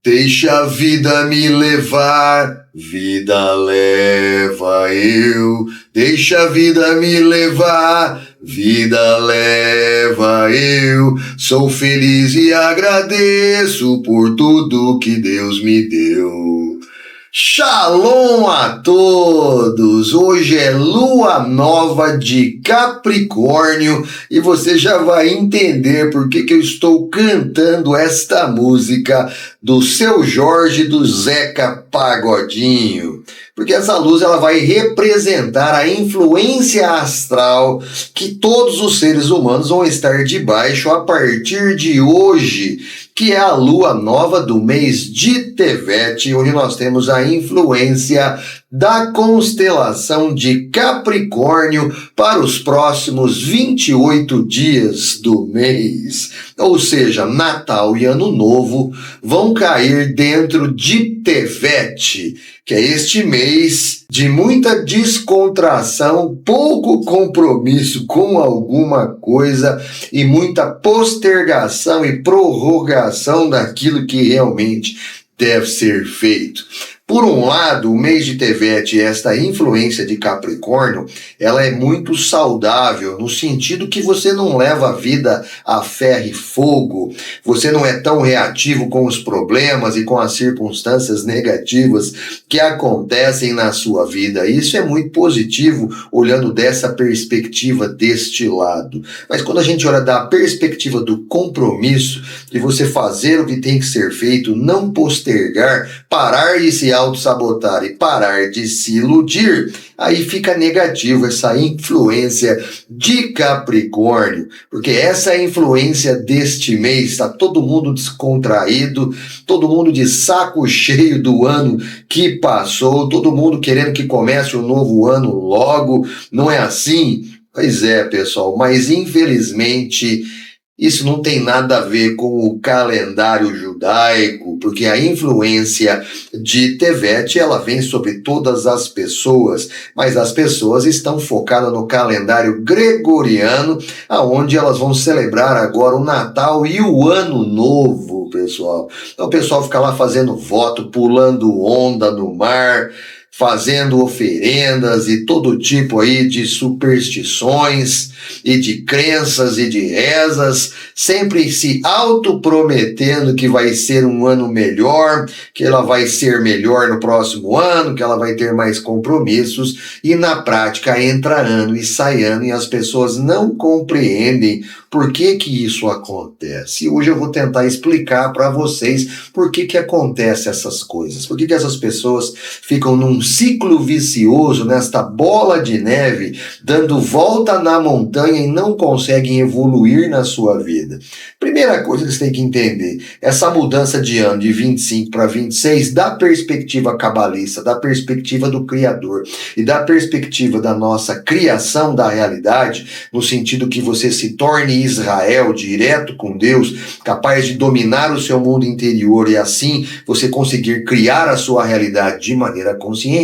Deixa a vida me levar, vida leva eu. Deixa a vida me levar, vida leva eu. Sou feliz e agradeço por tudo que Deus me deu. Shalom a todos! Hoje é lua nova de Capricórnio e você já vai entender por que eu estou cantando esta música do Seu Jorge do Zeca Pagodinho. Porque essa luz ela vai representar a influência astral que todos os seres humanos vão estar debaixo a partir de hoje, que é a lua nova do mês de Tevet, onde nós temos a influência da constelação de Capricórnio para os próximos 28 dias do mês. Ou seja, Natal e Ano Novo vão cair dentro de Tevet, que é este mês de muita descontração, pouco compromisso com alguma coisa e muita postergação e prorrogação daquilo que realmente deve ser feito. Por um lado, o mês de Tevet, esta influência de Capricórnio, ela é muito saudável, no sentido que você não leva a vida a ferro e fogo, você não é tão reativo com os problemas e com as circunstâncias negativas que acontecem na sua vida. Isso é muito positivo, olhando dessa perspectiva, deste lado. Mas quando a gente olha da perspectiva do compromisso, de você fazer o que tem que ser feito, não postergar, parar de se auto-sabotar e parar de se iludir, aí fica negativo essa influência de Capricórnio, porque essa influência deste mês, está todo mundo descontraído, todo mundo de saco cheio do ano que passou, todo mundo querendo que comece o novo ano logo, não é assim? Pois é, pessoal, mas infelizmente isso não tem nada a ver com o calendário judaico, porque a influência de Tevet, ela vem sobre todas as pessoas, mas as pessoas estão focadas no calendário gregoriano, aonde elas vão celebrar agora o Natal e o Ano Novo, pessoal. Então o pessoal fica lá fazendo voto, pulando onda no mar, fazendo oferendas e todo tipo aí de superstições e de crenças e de rezas, sempre se autoprometendo que vai ser um ano melhor, que ela vai ser melhor no próximo ano, que ela vai ter mais compromissos, e na prática entra ano e sai ano e as pessoas não compreendem por que isso acontece. E hoje eu vou tentar explicar para vocês por que acontece essas coisas, por que essas pessoas ficam num ciclo vicioso, nesta bola de neve, dando volta na montanha e não conseguem evoluir na sua vida. Primeira coisa que vocês têm que entender, essa mudança de ano de 25 para 26, da perspectiva cabalista, da perspectiva do Criador e da perspectiva da nossa criação da realidade, no sentido que você se torne Israel direto com Deus, capaz de dominar o seu mundo interior e assim você conseguir criar a sua realidade de maneira consciente.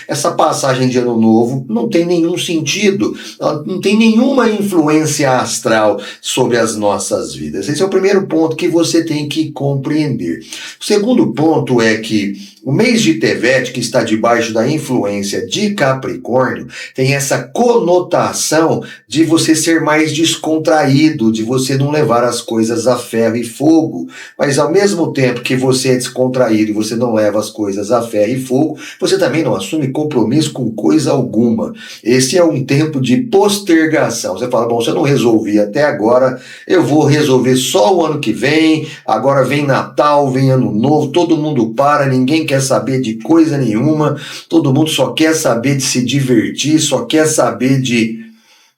Essa passagem de ano novo não tem nenhum sentido, não tem nenhuma influência astral sobre as nossas vidas. Esse é o primeiro ponto que você tem que compreender. O segundo ponto é que o mês de Tevet, que está debaixo da influência de Capricórnio, tem essa conotação de você ser mais descontraído, de você não levar as coisas a ferro e fogo. Mas ao mesmo tempo que você é descontraído e você não leva as coisas a ferro e fogo, você também não assume compromisso com coisa alguma. Esse é um tempo de postergação. Você fala, bom, se eu não resolvi até agora, eu vou resolver só o ano que vem, agora vem Natal, vem Ano Novo, todo mundo para, ninguém quer saber de coisa nenhuma, todo mundo só quer saber de se divertir, só quer saber de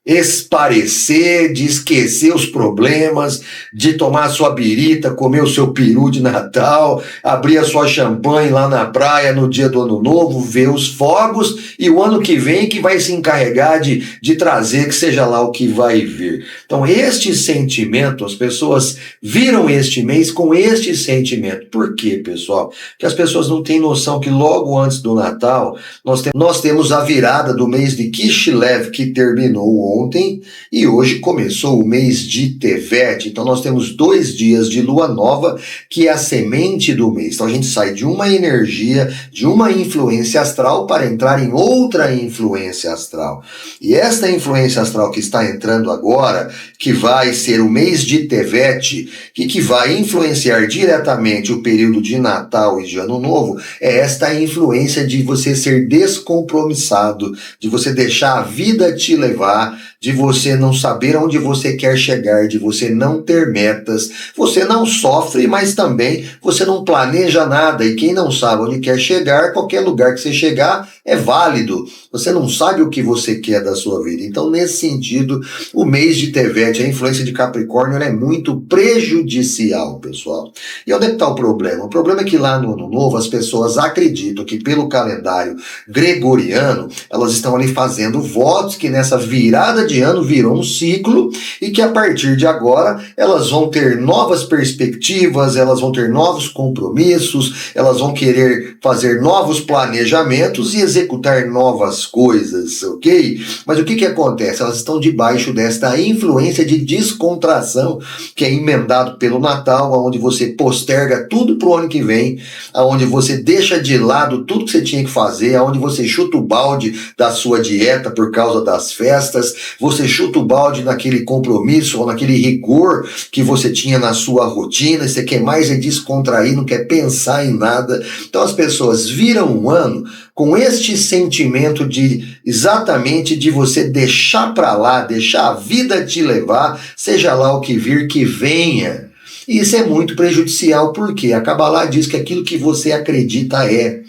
esparecer, de esquecer os problemas, de tomar sua birita, comer o seu peru de Natal, abrir a sua champanhe lá na praia no dia do Ano Novo, ver os fogos e o ano que vem que vai se encarregar de trazer que seja lá o que vai vir. Então este sentimento, as pessoas viram este mês com este sentimento. Por quê, pessoal? Porque as pessoas não têm noção que logo antes do Natal nós temos a virada do mês de Kislev, que terminou ontem e hoje começou o mês de Tevet. Então nós temos 2 dias de lua nova, que é a semente do mês. Então a gente sai de uma energia, de uma influência astral para entrar em outra influência astral. E esta influência astral que está entrando agora, que vai ser o mês de Tevet, que vai influenciar diretamente o período de Natal e de Ano Novo, é esta influência de você ser descompromissado, de você deixar a vida te levar, de você não saber onde você quer chegar, de você não ter metas, você não sofre, mas também você não planeja nada, e quem não sabe onde quer chegar, qualquer lugar que você chegar é válido, você não sabe o que você quer da sua vida. Então, nesse sentido, o mês de Tevet, a influência de Capricórnio, ela é muito prejudicial, pessoal. E onde é que está o problema? O problema é que lá no Ano Novo, as pessoas acreditam que pelo calendário gregoriano, elas estão ali fazendo votos que nessa virada de ano virou um ciclo e que a partir de agora elas vão ter novas perspectivas, elas vão ter novos compromissos, elas vão querer fazer novos planejamentos e executar novas coisas, ok? Mas o que acontece? Elas estão debaixo desta influência de descontração que é emendado pelo Natal, onde você posterga tudo para o ano que vem, onde você deixa de lado tudo que você tinha que fazer, onde você chuta o balde da sua dieta por causa das festas, você chuta o balde naquele compromisso ou naquele rigor que você tinha na sua rotina, você quer mais é descontrair, não quer pensar em nada. Então as pessoas viram um ano com este sentimento de exatamente de você deixar para lá, deixar a vida te levar, seja lá o que vir, que venha. E isso é muito prejudicial, porque a Kabbalah diz que aquilo que você acredita é.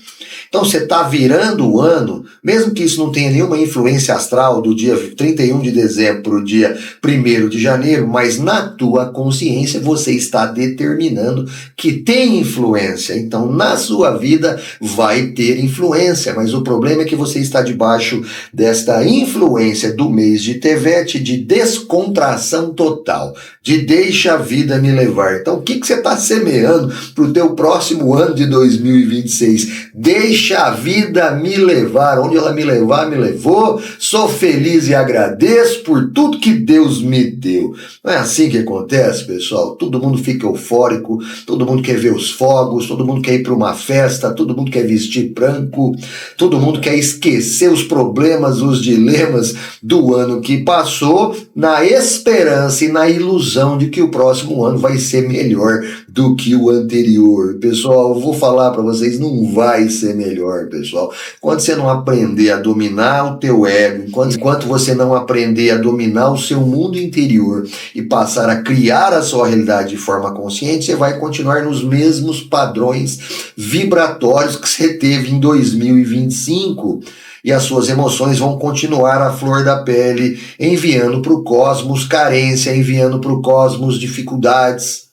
Então você está virando o ano, mesmo que isso não tenha nenhuma influência astral do dia 31 de dezembro para o dia 1º de janeiro, mas na tua consciência você está determinando que tem influência. Então na sua vida vai ter influência, mas o problema é que você está debaixo desta influência do mês de Tevet, de descontração total, de deixa a vida me levar. Então o que você está semeando para o teu próximo ano de 2026? Deixa a vida me levar, onde ela me levar, me levou, sou feliz e agradeço por tudo que Deus me deu. Não é assim que acontece, pessoal? Todo mundo fica eufórico, todo mundo quer ver os fogos, todo mundo quer ir para uma festa, todo mundo quer vestir branco, todo mundo quer esquecer os problemas, os dilemas do ano que passou, na esperança e na ilusão de que o próximo ano vai ser melhor do que o anterior. Pessoal, eu vou falar para vocês, não vai ser melhor, pessoal. Quando você não aprender a dominar o teu ego, enquanto você não aprender a dominar o seu mundo interior e passar a criar a sua realidade de forma consciente, você vai continuar nos mesmos padrões vibratórios que você teve em 2025. E as suas emoções vão continuar à flor da pele, enviando para o cosmos carência, enviando para o cosmos dificuldades,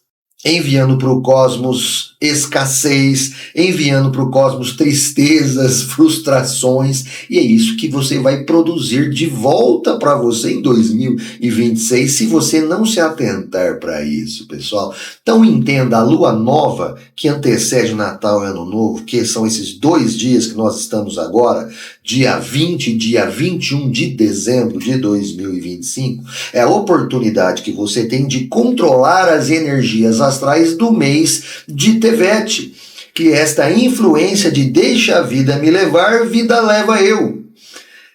enviando para o cosmos escassez, enviando para o cosmos tristezas, frustrações, e é isso que você vai produzir de volta para você em 2026, se você não se atentar para isso, pessoal. Então entenda, a lua nova que antecede o Natal e Ano Novo, que são esses 2 dias que nós estamos agora, dia 20 e dia 21 de dezembro de 2025, é a oportunidade que você tem de controlar as energias astrais do mês de Tevet, que é esta influência de deixa a vida me levar, vida leva eu.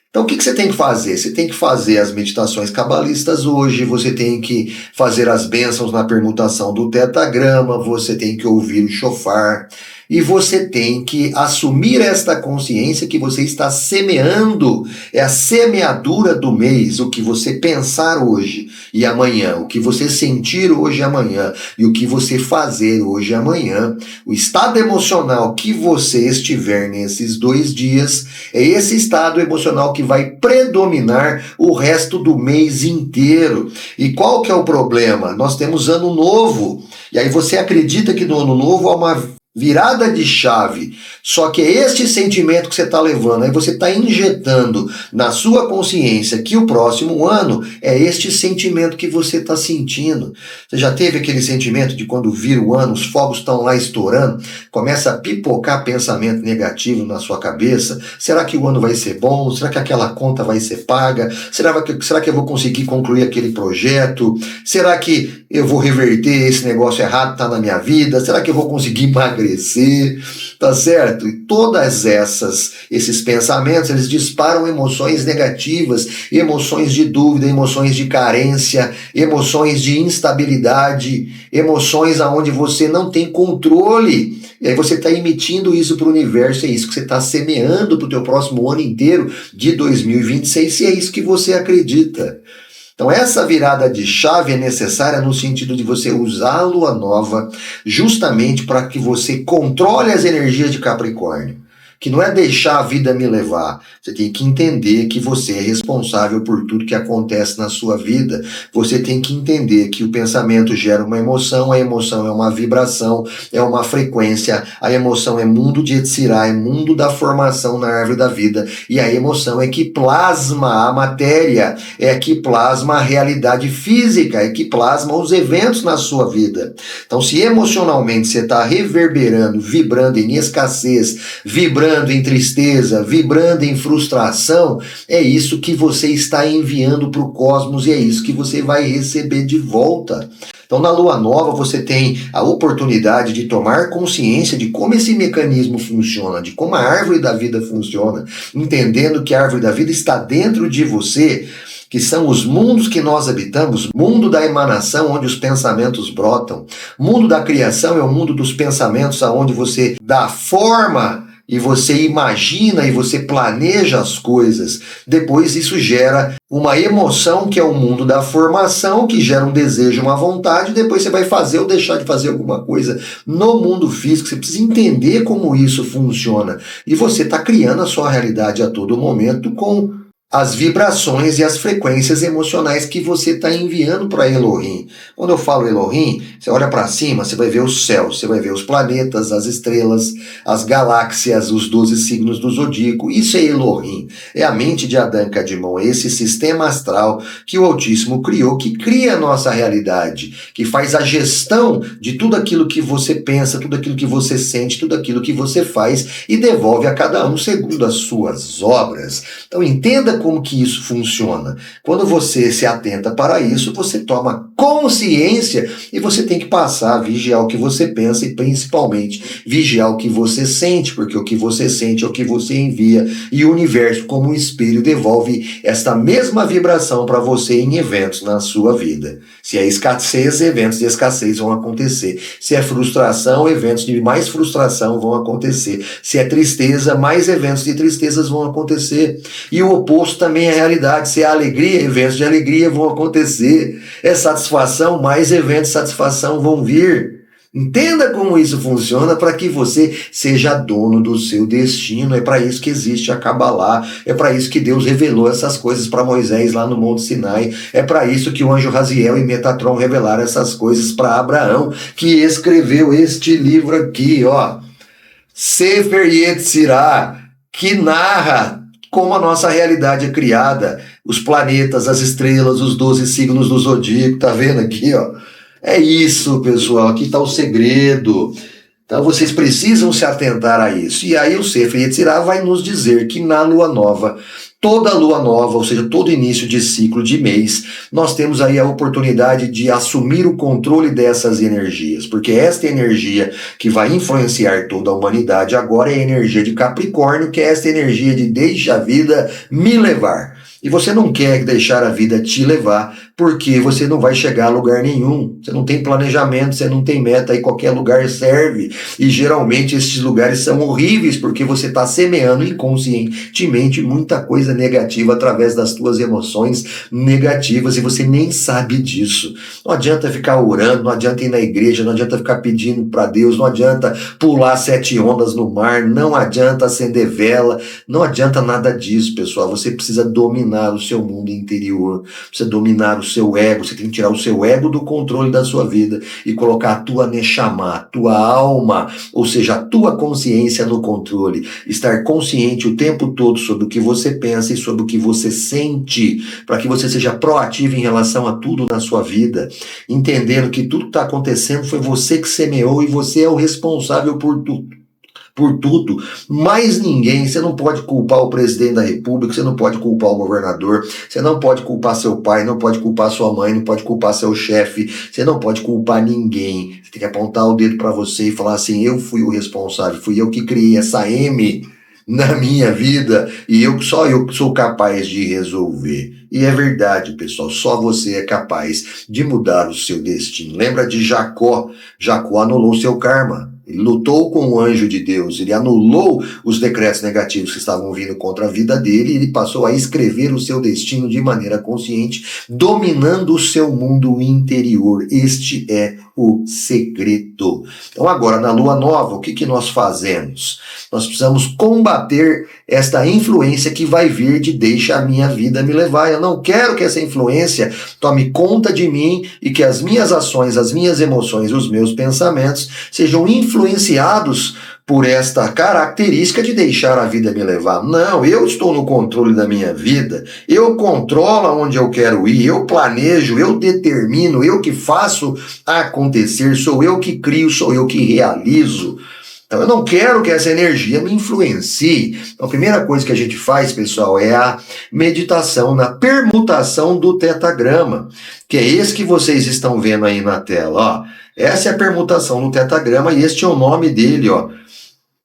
Então o que você tem que fazer? Você tem que fazer as meditações cabalistas hoje, você tem que fazer as bênçãos na permutação do tetagrama, você tem que ouvir o shofar, e você tem que assumir esta consciência que você está semeando, é a semeadura do mês, o que você pensar hoje e amanhã, o que você sentir hoje e amanhã, e o que você fazer hoje e amanhã, o estado emocional que você estiver nesses 2 dias, é esse estado emocional que vai predominar o resto do mês inteiro. E qual que é o problema? Nós temos ano novo, e aí você acredita que no ano novo há uma virada de chave. Só que é este sentimento que você está levando, aí você está injetando na sua consciência que o próximo ano é este sentimento que você está sentindo. Você já teve aquele sentimento de quando vira o ano, os fogos estão lá estourando, começa a pipocar pensamento negativo na sua cabeça? Será que o ano vai ser bom? Será que aquela conta vai ser paga? Será que eu vou conseguir concluir aquele projeto? Será que eu vou reverter esse negócio errado que está na minha vida? Será que eu vou conseguir emagrecer? Tá certo? E todas esses pensamentos, eles disparam emoções negativas, emoções de dúvida, emoções de carência, emoções de instabilidade, emoções aonde você não tem controle. E aí você está emitindo isso para o universo, é isso que você está semeando para o teu próximo ano inteiro de 2026, se é isso que você acredita. Então essa virada de chave é necessária no sentido de você usar a lua nova justamente para que você controle as energias de Capricórnio. Que não é deixar a vida me levar. Você tem que entender que você é responsável por tudo que acontece na sua vida. Você tem que entender que o pensamento gera uma emoção, a emoção é uma vibração, é uma frequência, a emoção é mundo de Yetzirah, é mundo da formação na árvore da vida, e a emoção é que plasma a matéria, é que plasma a realidade física, é que plasma os eventos na sua vida. Então, se emocionalmente você está reverberando, vibrando em escassez, vibrando em tristeza, vibrando em frustração, é isso que você está enviando para o cosmos e é isso que você vai receber de volta. Então, na lua nova, você tem a oportunidade de tomar consciência de como esse mecanismo funciona, de como a árvore da vida funciona, entendendo que a árvore da vida está dentro de você, que são os mundos que nós habitamos, mundo da emanação, onde os pensamentos brotam, mundo da criação é o mundo dos pensamentos, aonde você dá forma e você imagina e você planeja as coisas. Depois isso gera uma emoção, que é o mundo da formação, que gera um desejo, uma vontade, depois você vai fazer ou deixar de fazer alguma coisa no mundo físico. Você precisa entender como isso funciona. E você está criando a sua realidade a todo momento com as vibrações e as frequências emocionais que você está enviando para Elohim. Quando eu falo Elohim, você olha para cima, você vai ver os céus, você vai ver os planetas, as estrelas, as galáxias, os 12 signos do zodíaco. Isso é Elohim. É a mente de Adão Kadmon, esse sistema astral que o Altíssimo criou, que cria a nossa realidade, que faz a gestão de tudo aquilo que você pensa, tudo aquilo que você sente, tudo aquilo que você faz e devolve a cada um segundo as suas obras. Então entenda como que isso funciona. Quando você se atenta para isso, você toma consciência e você tem que passar a vigiar o que você pensa e principalmente vigiar o que você sente, porque o que você sente é o que você envia e o universo, como um espelho, devolve esta mesma vibração para você em eventos na sua vida. Se é escassez, eventos de escassez vão acontecer. Se é frustração, eventos de mais frustração vão acontecer. Se é tristeza, mais eventos de tristezas vão acontecer. E o oposto também é realidade. Se é alegria, eventos de alegria vão acontecer. É satisfação, mais eventos de satisfação vão vir. Entenda como isso funciona para que você seja dono do seu destino. É para isso que existe a Kabbalah. É para isso que Deus revelou essas coisas para Moisés lá no Monte Sinai. É para isso que o anjo Raziel e Metatron revelaram essas coisas para Abraão, que escreveu este livro aqui, ó, Sefer Yetzirah, que narra como a nossa realidade é criada, os planetas, as estrelas, os 12 signos do zodíaco, tá vendo aqui, ó? É isso, pessoal, aqui está o segredo. Então vocês precisam se atentar a isso. E aí o Sefer Yetzirah vai nos dizer que na lua nova, toda lua nova, ou seja, todo início de ciclo de mês, nós temos aí a oportunidade de assumir o controle dessas energias, porque esta energia que vai influenciar toda a humanidade agora é a energia de Capricórnio, que é esta energia de deixa a vida me levar. E você não quer deixar a vida te levar, porque você não vai chegar a lugar nenhum. Você não tem planejamento, você não tem meta, e qualquer lugar serve. E geralmente esses lugares são horríveis, porque você está semeando inconscientemente muita coisa negativa através das tuas emoções negativas, e você nem sabe disso. Não adianta ficar orando, não adianta ir na igreja, não adianta ficar pedindo para Deus, não adianta pular 7 ondas no mar, não adianta acender vela, não adianta nada disso, pessoal. Você precisa dominar o seu mundo interior, precisa dominar o seu ego, você tem que tirar o seu ego do controle da sua vida e colocar a tua neshama, a tua alma, ou seja, a tua consciência no controle. Estar consciente o tempo todo sobre o que você pensa e sobre o que você sente, para que você seja proativo em relação a tudo na sua vida, entendendo que tudo que está acontecendo foi você que semeou e você é o responsável por tudo. Mais ninguém. Você não pode culpar o presidente da república, você não pode culpar o governador, você não pode culpar seu pai, não pode culpar sua mãe, não pode culpar seu chefe, você não pode culpar ninguém. Você tem que apontar o dedo para você e falar assim: eu fui o responsável, fui eu que criei essa M na minha vida e só eu que sou capaz de resolver. E é verdade, pessoal, só você é capaz de mudar o seu destino. Lembra de Jacó? Jacó anulou seu karma. Ele lutou com o anjo de Deus, ele anulou os decretos negativos que estavam vindo contra a vida dele e ele passou a escrever o seu destino de maneira consciente, dominando o seu mundo interior. Este é o segredo. Então agora, na lua nova, o que nós fazemos? Nós precisamos combater esta influência que vai vir de deixa a minha vida me levar. Eu não quero que essa influência tome conta de mim e que as minhas ações, as minhas emoções, os meus pensamentos sejam influenciados por esta característica de deixar a vida me levar. Não, eu estou no controle da minha vida, eu controlo onde eu quero ir, eu planejo, eu determino, eu que faço acontecer, sou eu que crio, sou eu que realizo. Então eu não quero que essa energia me influencie. Então a primeira coisa que a gente faz, pessoal, é a meditação na permutação do tetagrama, que é esse que vocês estão vendo aí na tela, ó. Essa é a permutação no tetagrama e este é o nome dele, ó.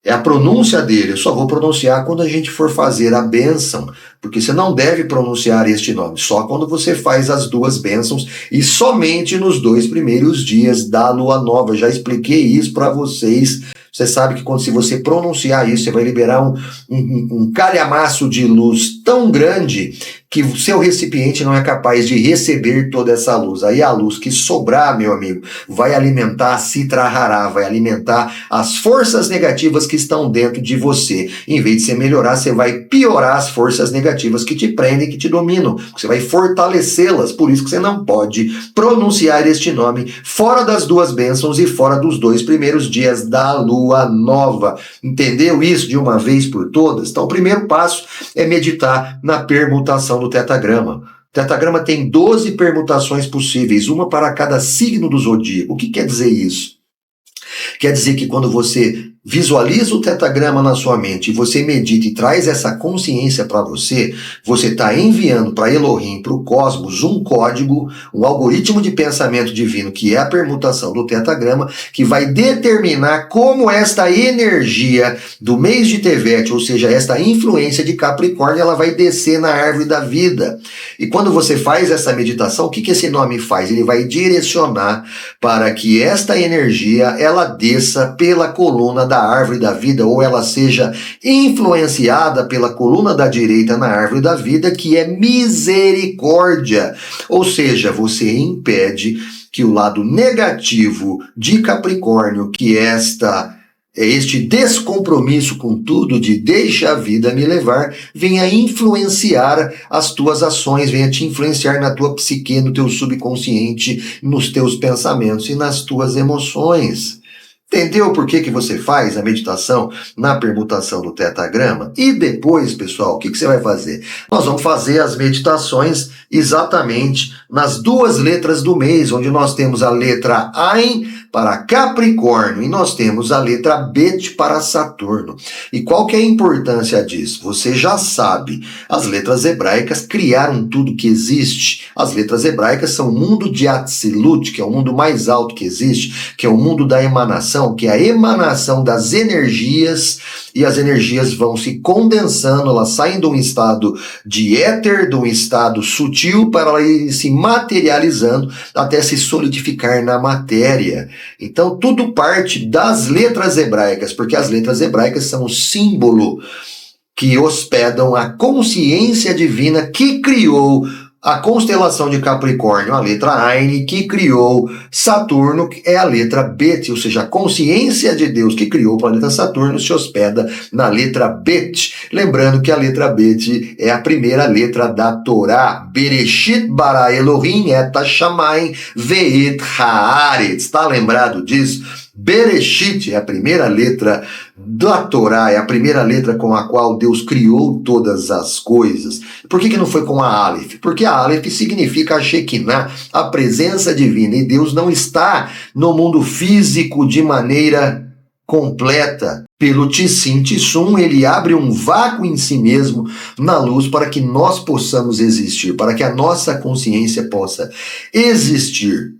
É a pronúncia dele, eu só vou pronunciar quando a gente for fazer a bênção, porque você não deve pronunciar este nome, só quando você faz as duas bênçãos e somente nos 2 primeiros dias da lua nova. Já expliquei isso para vocês. Você sabe que se você pronunciar isso, você vai liberar um calhamaço de luz tão grande que o seu recipiente não é capaz de receber toda essa luz. Aí a luz que sobrar, meu amigo, vai alimentar a Sitra Hará, vai alimentar as forças negativas que estão dentro de você. Em vez de você melhorar, você vai piorar as forças negativas que te prendem, que te dominam. Você vai fortalecê-las. Por isso que você não pode pronunciar este nome fora das 2 bênçãos e fora dos 2 primeiros dias da lua nova. Entendeu isso de uma vez por todas? Então o primeiro passo é meditar na permutação do tetagrama. O tetagrama tem 12 permutações possíveis, uma para cada signo do zodíaco. O que quer dizer isso? Quer dizer que quando você visualiza o tetagrama na sua mente e você medita e traz essa consciência para você, você está enviando para Elohim, para o cosmos, um código, um algoritmo de pensamento divino, que é a permutação do tetagrama, que vai determinar como esta energia do mês de Tevet, ou seja, esta influência de Capricórnio, ela vai descer na árvore da vida. E quando você faz essa meditação, o que esse nome faz? Ele vai direcionar para que esta energia, ela desça pela coluna da árvore da vida, ou ela seja influenciada pela coluna da direita na árvore da vida, que é misericórdia. Ou seja, você impede que o lado negativo de Capricórnio, que este descompromisso com tudo de deixa a vida me levar, venha influenciar as tuas ações, venha te influenciar na tua psique, no teu subconsciente, nos teus pensamentos e nas tuas emoções. Entendeu por que você faz a meditação na permutação do tetagrama? E depois, pessoal, o que você vai fazer? Nós vamos fazer as meditações exatamente nas 2 letras do mês, onde nós temos a letra Ain para Capricórnio e nós temos a letra Bet para Saturno. E qual que é a importância disso? Você já sabe, as letras hebraicas criaram tudo que existe. As letras hebraicas são o mundo de Atzilut, que é o mundo mais alto que existe, que é o mundo da emanação, que é a emanação das energias, e as energias vão se condensando, elas saem de um estado de éter, de um estado sutil, para ela ir se materializando até se solidificar na matéria. Então tudo parte das letras hebraicas, porque as letras hebraicas são o símbolo que hospedam a consciência divina que criou a constelação de Capricórnio, a letra Ain, que criou Saturno, que é a letra Bet, ou seja, a consciência de Deus que criou o planeta Saturno se hospeda na letra Bet. Lembrando que a letra Bet é a primeira letra da Torá. Bereshit bara Elohim et hashamayim ve'et haaretz. Está lembrado disso? Bereshit é a primeira letra da Torá, é a primeira letra com a qual Deus criou todas as coisas. Por que não foi com a Aleph? Porque a Aleph significa a Shekinah, a presença divina, e Deus não está no mundo físico de maneira completa. Pelo Tissim Tissum, ele abre um vácuo em si mesmo na luz para que nós possamos existir, para que a nossa consciência possa existir.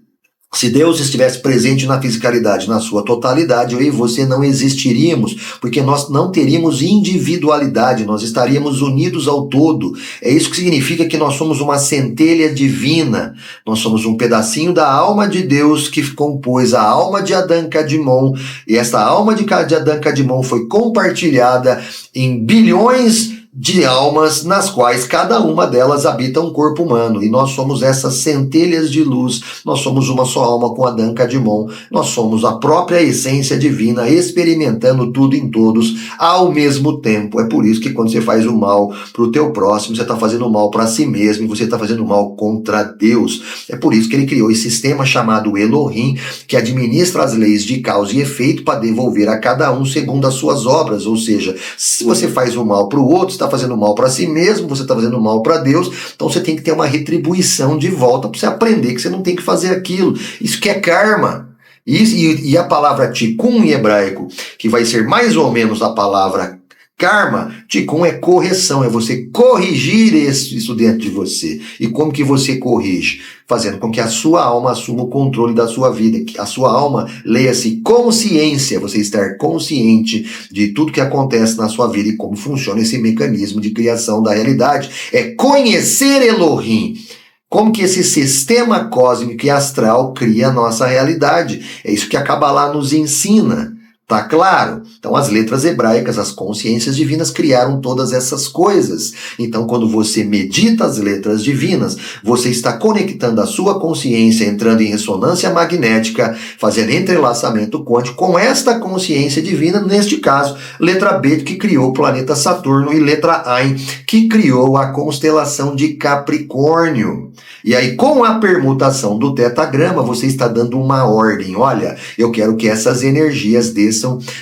Se Deus estivesse presente na fisicalidade, na sua totalidade, eu e você não existiríamos, porque nós não teríamos individualidade, nós estaríamos unidos ao todo. É isso que significa que nós somos uma centelha divina, nós somos um pedacinho da alma de Deus que compôs a alma de Adão Kadmon, e essa alma de Adão Kadmon foi compartilhada em bilhões de almas, nas quais cada uma delas habita um corpo humano, e nós somos essas centelhas de luz, nós somos uma só alma com Adão Kadmon, nós somos a própria essência divina, experimentando tudo em todos ao mesmo tempo. É por isso que quando você faz o mal para o teu próximo, você está fazendo mal para si mesmo, e você está fazendo mal contra Deus. É por isso que ele criou esse sistema chamado Elohim, que administra as leis de causa e efeito para devolver a cada um segundo as suas obras. Ou seja, se você faz o mal para o outro, está fazendo mal para si mesmo, você está fazendo mal para Deus, então você tem que ter uma retribuição de volta para você aprender que você não tem que fazer aquilo. Isso que é karma. E a palavra tikkun em hebraico, que vai ser mais ou menos a palavra karma, tikkun é correção, é você corrigir isso dentro de você. E como que você corrige? Fazendo com que a sua alma assuma o controle da sua vida, que a sua alma leia-se consciência, você estar consciente de tudo que acontece na sua vida e como funciona esse mecanismo de criação da realidade. É conhecer Elohim. Como que esse sistema cósmico e astral cria a nossa realidade. É isso que a Kabbalah nos ensina. Tá claro? Então as letras hebraicas, as consciências divinas criaram todas essas coisas. Então quando você medita as letras divinas, você está conectando a sua consciência, entrando em ressonância magnética, fazendo entrelaçamento quântico com esta consciência divina, neste caso, letra B que criou o planeta Saturno e letra Ain que criou a constelação de Capricórnio. E aí com a permutação do tetagrama, você está dando uma ordem. Olha, eu quero que essas energias desçam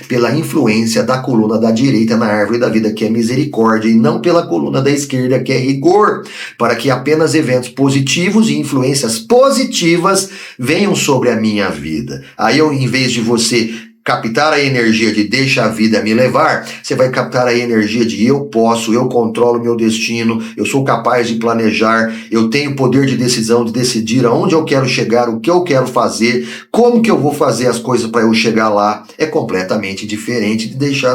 pela influência da coluna da direita na árvore da vida, que é misericórdia, e não pela coluna da esquerda, que é rigor, para que apenas eventos positivos e influências positivas venham sobre a minha vida. Aí eu, em vez de você captar a energia de deixa a vida me levar, você vai captar a energia de eu posso, eu controlo meu destino, eu sou capaz de planejar, eu tenho poder de decisão de decidir aonde eu quero chegar, o que eu quero fazer, como que eu vou fazer as coisas para eu chegar lá. É completamente diferente de deixar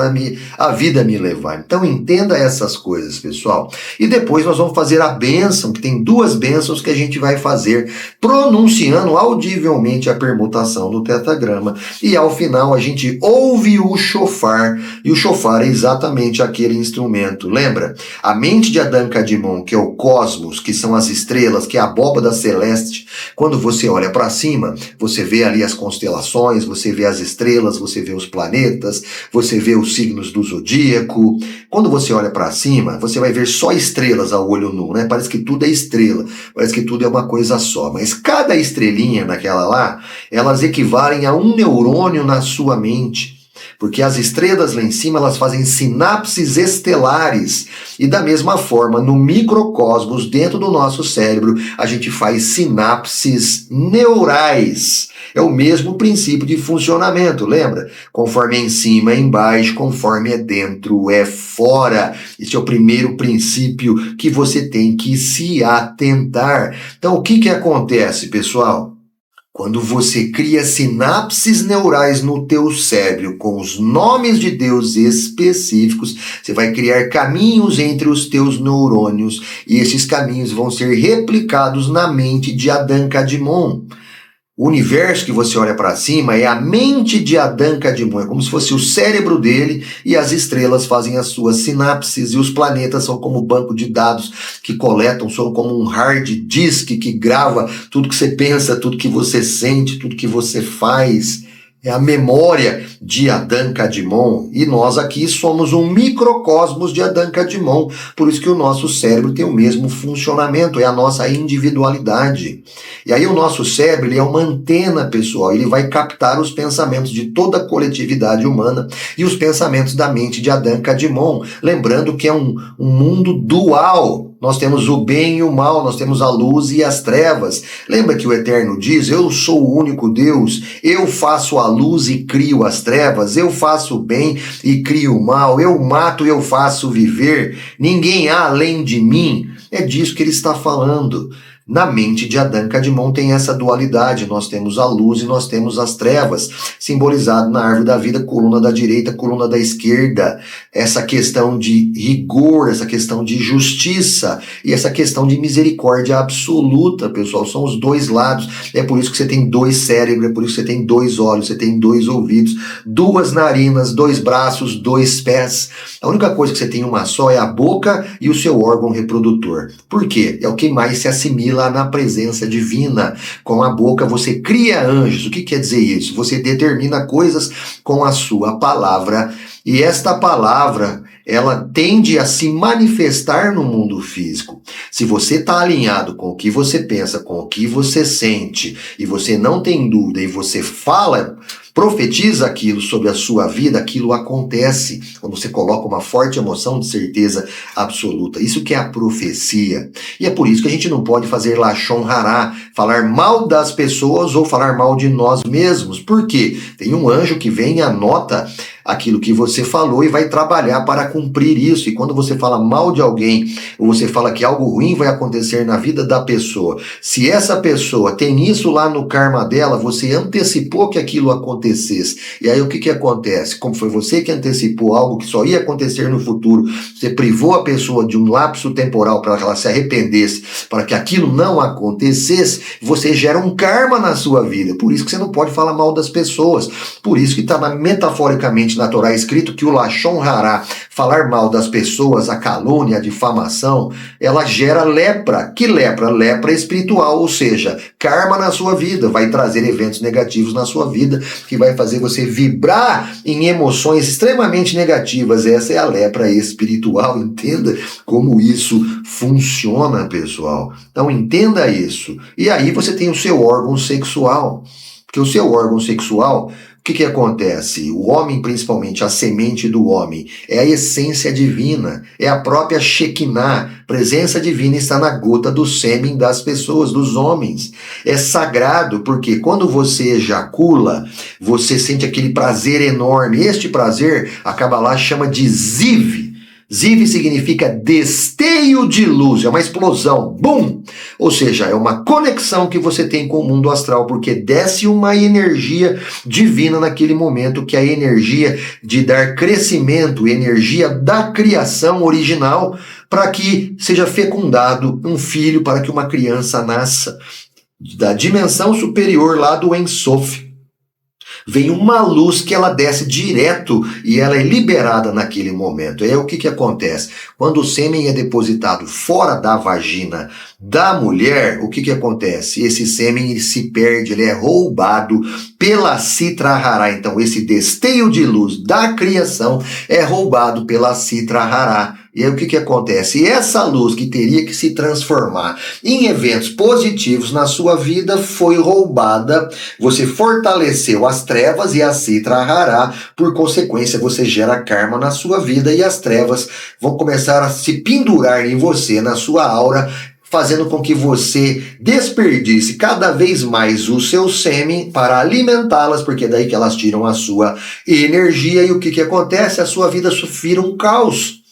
a vida me levar. Então entenda essas coisas, pessoal. E depois nós vamos fazer a bênção, que tem duas bênçãos que a gente vai fazer, pronunciando audivelmente a permutação do tetagrama, e ao final a gente ouve o shofar, e o shofar é exatamente aquele instrumento. Lembra? A mente de Adão Kadmon, que é o cosmos, que são as estrelas, que é a abóbada celeste, quando você olha para cima, você vê ali as constelações, você vê as estrelas, você vê os planetas, você vê os signos do zodíaco. Quando você olha para cima, você vai ver só estrelas ao olho nu, né? Parece que tudo é estrela, parece que tudo é uma coisa só, mas cada estrelinha naquela lá, elas equivalem a um neurônio na sua mente, porque as estrelas lá em cima, elas fazem sinapses estelares, e da mesma forma, no microcosmos, dentro do nosso cérebro, a gente faz sinapses neurais. É o mesmo princípio de funcionamento, lembra? Conforme é em cima é embaixo, conforme é dentro é fora. Esse é o primeiro princípio que você tem que se atentar. Então, o que acontece, pessoal? Quando você cria sinapses neurais no teu cérebro com os nomes de Deus específicos, você vai criar caminhos entre os teus neurônios, e esses caminhos vão ser replicados na mente de Adão Kadmon. O universo que você olha para cima é a mente de Adão Kadmon, é como se fosse o cérebro dele e as estrelas fazem as suas sinapses e os planetas são como banco de dados que coletam, são como um hard disk que grava tudo que você pensa, tudo que você sente, tudo que você faz. É a memória de Adão Kadmon e nós aqui somos um microcosmos de Adão Kadmon, por isso que o nosso cérebro tem o mesmo funcionamento, é a nossa individualidade. E aí o nosso cérebro ele é uma antena, pessoal, ele vai captar os pensamentos de toda a coletividade humana e os pensamentos da mente de Adão Kadmon, lembrando que é um mundo dual. Nós temos o bem e o mal, nós temos a luz e as trevas. Lembra que o Eterno diz, eu sou o único Deus, eu faço a luz e crio as trevas, eu faço o bem e crio o mal, eu mato e eu faço viver, ninguém há além de mim. É disso que ele está falando. Na mente de Adão Kadmon tem essa dualidade, nós temos a luz e nós temos as trevas, simbolizado na árvore da vida, coluna da direita, coluna da esquerda, essa questão de rigor, essa questão de justiça e essa questão de misericórdia absoluta, pessoal, são os dois lados, é por isso que você tem dois cérebros, é por isso que você tem dois olhos, você tem dois ouvidos, duas narinas, dois braços, dois pés, a única coisa que você tem uma só é a boca e o seu órgão reprodutor. Por quê? É o que mais se assimila na presença divina. Com a boca você cria anjos. O que quer dizer isso? Você determina coisas com a sua palavra e esta palavra ela tende a se manifestar no mundo físico. Se você está alinhado com o que você pensa, com o que você sente e você não tem dúvida e você fala, profetiza aquilo sobre a sua vida, aquilo acontece quando você coloca uma forte emoção de certeza absoluta. Isso que é a profecia. E é por isso que a gente não pode fazer lashon hará, falar mal das pessoas ou falar mal de nós mesmos. Por quê? Tem um anjo que vem e anota aquilo que você falou e vai trabalhar para cumprir isso. E quando você fala mal de alguém, ou você fala que algo ruim vai acontecer na vida da pessoa, se essa pessoa tem isso lá no karma dela, você antecipou que aquilo acontecesse. E aí o que acontece? Como foi você que antecipou algo que só ia acontecer no futuro, você privou a pessoa de um lapso temporal para que ela se arrependesse, para que aquilo não acontecesse, você gera um karma na sua vida. Por isso que você não pode falar mal das pessoas. Por isso que está metaforicamente na Torá escrito que o lashon hará, falar mal das pessoas, a calúnia, a difamação, ela gera lepra. Que lepra? Lepra espiritual, ou seja, karma na sua vida, vai trazer eventos negativos na sua vida, que vai fazer você vibrar em emoções extremamente negativas. Essa é a lepra espiritual, entenda como isso funciona, pessoal. Então entenda isso. E aí você tem o seu órgão sexual, porque o seu órgão sexual, o que acontece? O homem, principalmente a semente do homem, é a essência divina, é a própria Shekinah, presença divina está na gota do sêmen das pessoas, dos homens. É sagrado porque quando você ejacula, você sente aquele prazer enorme. Este prazer, a Kabbalah chama de ziv. Ziv significa desteio de luz, é uma explosão, bum! Ou seja, é uma conexão que você tem com o mundo astral, porque desce uma energia divina naquele momento, que é a energia de dar crescimento, energia da criação original, para que seja fecundado um filho, para que uma criança nasça da dimensão superior lá do Ein Sof. Vem uma luz que ela desce direto e ela é liberada naquele momento. É o que acontece? Quando o sêmen é depositado fora da vagina da mulher, o que acontece? Esse sêmen ele se perde, ele é roubado pela Sitra Hará. Então esse desteio de luz da criação é roubado pela Sitra Hará. E aí o que acontece? E essa luz que teria que se transformar em eventos positivos na sua vida foi roubada, você fortaleceu as trevas e a Sitra Hará, por consequência você gera karma na sua vida e as trevas vão começar a se pendurar em você, na sua aura, fazendo com que você desperdice cada vez mais o seu sêmen para alimentá-las, porque é daí que elas tiram a sua energia e o que acontece? A sua vida vira um caos.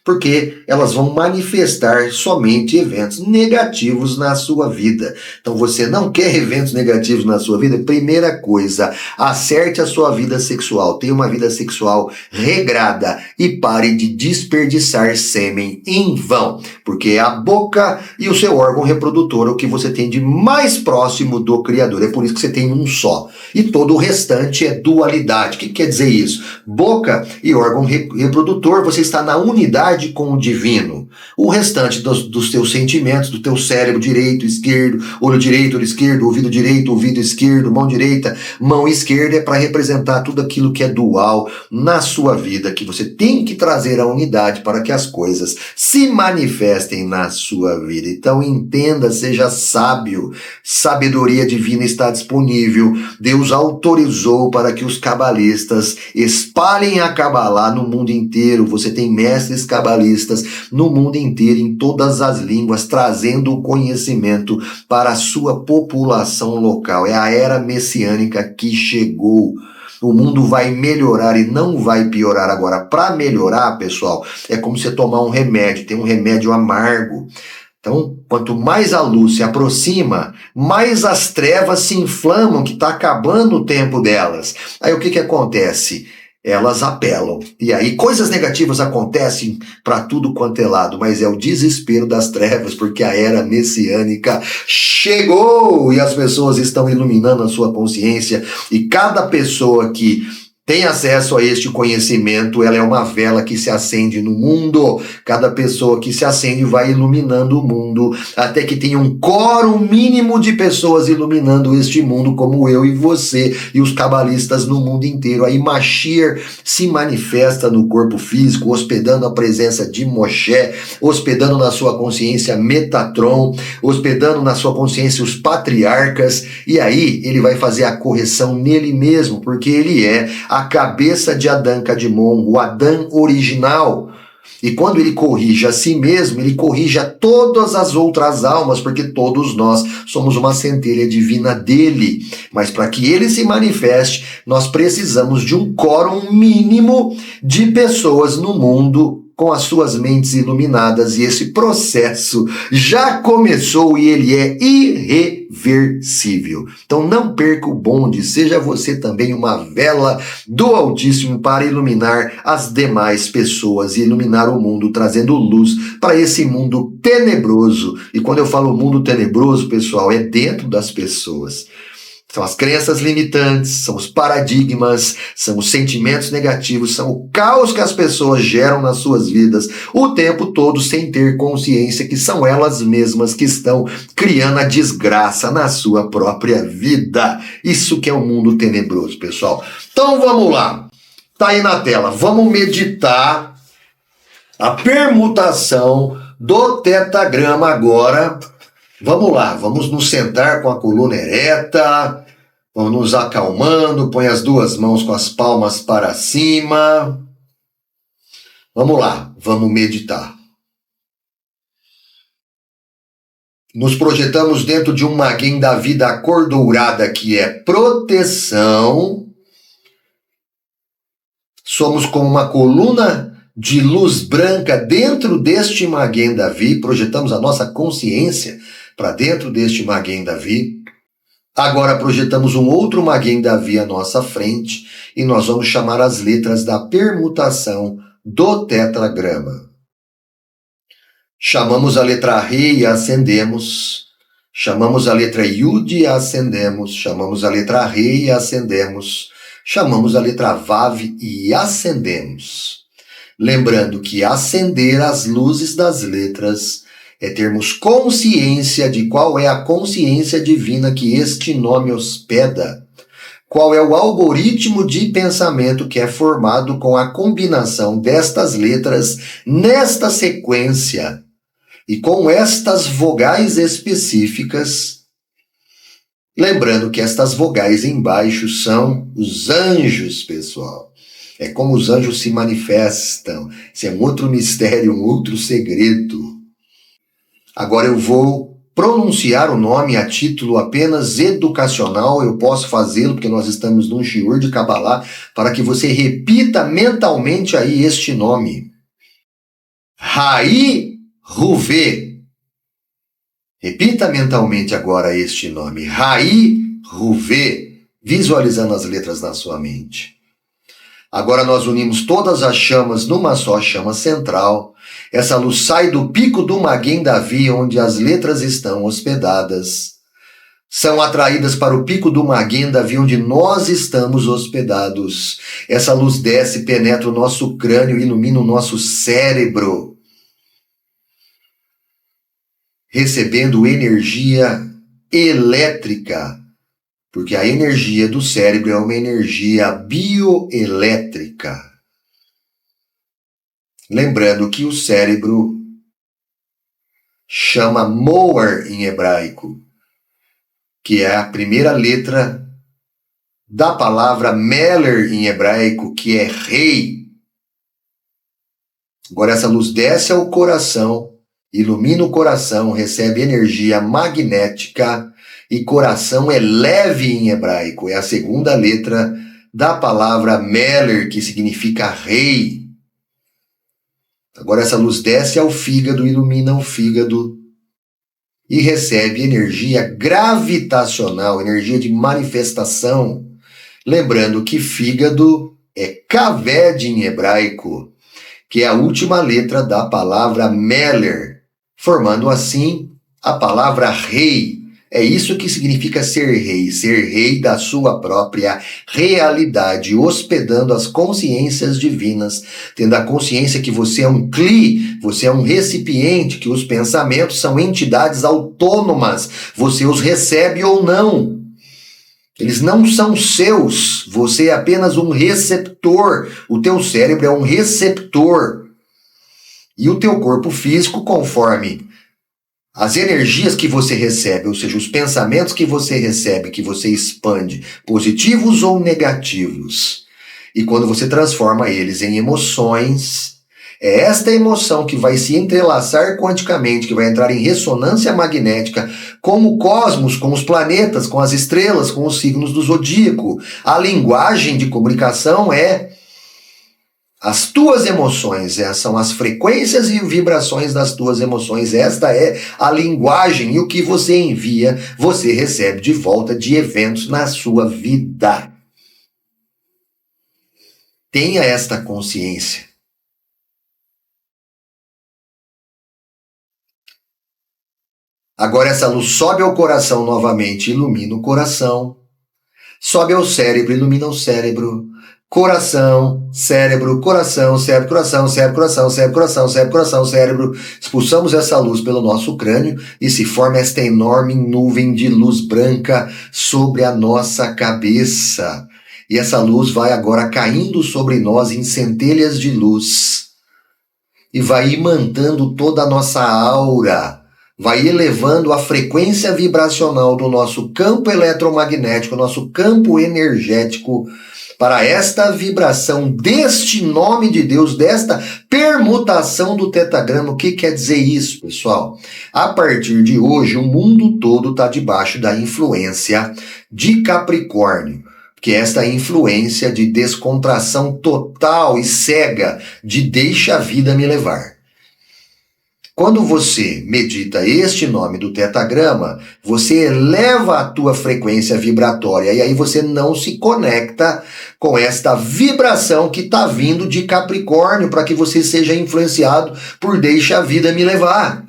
porque elas vão manifestar somente eventos negativos na sua vida. Então você não quer eventos negativos na sua vida? Primeira coisa, acerte a sua vida sexual, tenha uma vida sexual regrada e pare de desperdiçar sêmen em vão, porque é a boca e o seu órgão reprodutor é o que você tem de mais próximo do Criador, é por isso que você tem um só, e todo o restante é dualidade. O que quer dizer isso? Boca e órgão reprodutor, você está na unidade com o divino. O restante dos teus sentimentos, do teu cérebro direito, esquerdo, olho esquerdo, ouvido direito, ouvido esquerdo, mão direita, mão esquerda, é para representar tudo aquilo que é dual na sua vida, que você tem que trazer a unidade para que as coisas se manifestem na sua vida. Então entenda, seja sábio, sabedoria divina está disponível. Deus autorizou para que os cabalistas espalhem a Cabalá no mundo inteiro. Você tem mestres cabalistas no mundo inteiro, em todas as línguas, trazendo o conhecimento para a sua população local. É a era messiânica que chegou. O mundo vai melhorar e não vai piorar. Agora, para melhorar, pessoal, é como você tomar um remédio, tem um remédio amargo. Então, quanto mais a luz se aproxima, mais as trevas se inflamam, que está acabando o tempo delas. Aí o que acontece? Elas apelam. E aí coisas negativas acontecem para tudo quanto é lado, mas é o desespero das trevas, porque a era messiânica chegou e as pessoas estão iluminando a sua consciência, e cada pessoa que tem acesso a este conhecimento, ela é uma vela que se acende no mundo. Cada pessoa que se acende vai iluminando o mundo, até que tenha um quórum mínimo de pessoas iluminando este mundo, como eu e você e os cabalistas no mundo inteiro. Aí Mashiach se manifesta no corpo físico, hospedando a presença de Moshe, hospedando na sua consciência Metatron, hospedando na sua consciência os patriarcas, e aí ele vai fazer a correção nele mesmo, porque ele é a cabeça de Adão Kadmon, o Adão original. E quando ele corrige a si mesmo, ele corrige a todas as outras almas, porque todos nós somos uma centelha divina dele. Mas para que ele se manifeste, nós precisamos de um quórum mínimo de pessoas no mundo com as suas mentes iluminadas, e esse processo já começou e ele é irreversível. Então não perca o bonde, seja você também uma vela do Altíssimo para iluminar as demais pessoas e iluminar o mundo, trazendo luz para esse mundo tenebroso. E quando eu falo mundo tenebroso, pessoal, é dentro das pessoas. São as crenças limitantes, são os paradigmas, são os sentimentos negativos, são o caos que as pessoas geram nas suas vidas o tempo todo sem ter consciência que são elas mesmas que estão criando a desgraça na sua própria vida. Isso que é o mundo tenebroso, pessoal. Então vamos lá. Tá aí na tela. Vamos meditar a permutação do tetagrama agora. Vamos lá, vamos nos sentar com a coluna ereta, vamos nos acalmando, põe as duas mãos com as palmas para cima. Vamos lá, vamos meditar. Nos projetamos dentro de um Magen da vida acordourada, que é proteção. Somos como uma coluna de luz branca dentro deste Magen Davi, projetamos a nossa consciência para dentro deste Magen Davi. Agora projetamos um outro Magen Davi à nossa frente e nós vamos chamar as letras da permutação do tetragrama. Chamamos a letra Rei e acendemos. Chamamos a letra Yud e acendemos. Chamamos a letra Rei e acendemos. Chamamos a letra Vav e acendemos. Lembrando que acender as luzes das letras é termos consciência de qual é a consciência divina que este nome hospeda, qual é o algoritmo de pensamento que é formado com a combinação destas letras nesta sequência e com estas vogais específicas. Lembrando que estas vogais embaixo são os anjos, pessoal. É como os anjos se manifestam. Isso é um outro mistério, um outro segredo. Agora eu vou pronunciar o nome a título apenas educacional. Eu posso fazê-lo porque nós estamos num shiur de Kabbalah, para que você repita mentalmente aí este nome. Rai Ruvé. Repita mentalmente agora este nome. Rai Ruvé, visualizando as letras na sua mente. Agora nós unimos todas as chamas numa só chama central. Essa luz sai do pico do Maguen Davi, onde as letras estão hospedadas. São atraídas para o pico do Maguen Davi, onde nós estamos hospedados. Essa luz desce, penetra o nosso crânio, ilumina o nosso cérebro, recebendo energia elétrica, porque a energia do cérebro é uma energia bioelétrica. Lembrando que o cérebro chama Moar em hebraico, que é a primeira letra da palavra Meler em hebraico, que é rei. Agora essa luz desce ao coração, ilumina o coração, recebe energia magnética, e coração é leve em hebraico, é a segunda letra da palavra Meler, que significa rei. Agora essa luz desce ao fígado, ilumina o fígado e recebe energia gravitacional, energia de manifestação. Lembrando que fígado é kaved em hebraico, que é a última letra da palavra Meler, formando assim a palavra rei. É isso que significa ser rei da sua própria realidade, hospedando as consciências divinas, tendo a consciência que você é um cli, você é um recipiente, que os pensamentos são entidades autônomas, você os recebe ou não. Eles não são seus, você é apenas um receptor, o teu cérebro é um receptor. E o teu corpo físico, conforme as energias que você recebe, ou seja, os pensamentos que você recebe, que você expande, positivos ou negativos, e quando você transforma eles em emoções, é esta emoção que vai se entrelaçar quanticamente, que vai entrar em ressonância magnética com o cosmos, com os planetas, com as estrelas, com os signos do zodíaco. A linguagem de comunicação é as tuas emoções, são as frequências e vibrações das tuas emoções. Esta é a linguagem, e o que você envia, você recebe de volta de eventos na sua vida. Tenha esta consciência. Agora essa luz sobe ao coração novamente, ilumina o coração. Sobe ao cérebro, ilumina o cérebro. Coração, cérebro, coração, cérebro, coração, cérebro, coração, cérebro, coração, cérebro, coração, cérebro. Expulsamos essa luz pelo nosso crânio e se forma esta enorme nuvem de luz branca sobre a nossa cabeça. E essa luz vai agora caindo sobre nós em centelhas de luz e vai imantando toda a nossa aura, vai elevando a frequência vibracional do nosso campo eletromagnético, nosso campo energético, para esta vibração deste nome de Deus, desta permutação do tetagrama. O que quer dizer isso, pessoal? A partir de hoje, o mundo todo está debaixo da influência de Capricórnio, que é esta influência de descontração total e cega, de deixa a vida me levar. Quando você medita este nome do tetagrama, você eleva a tua frequência vibratória e aí você não se conecta com esta vibração que está vindo de Capricórnio para que você seja influenciado por deixa a vida me levar.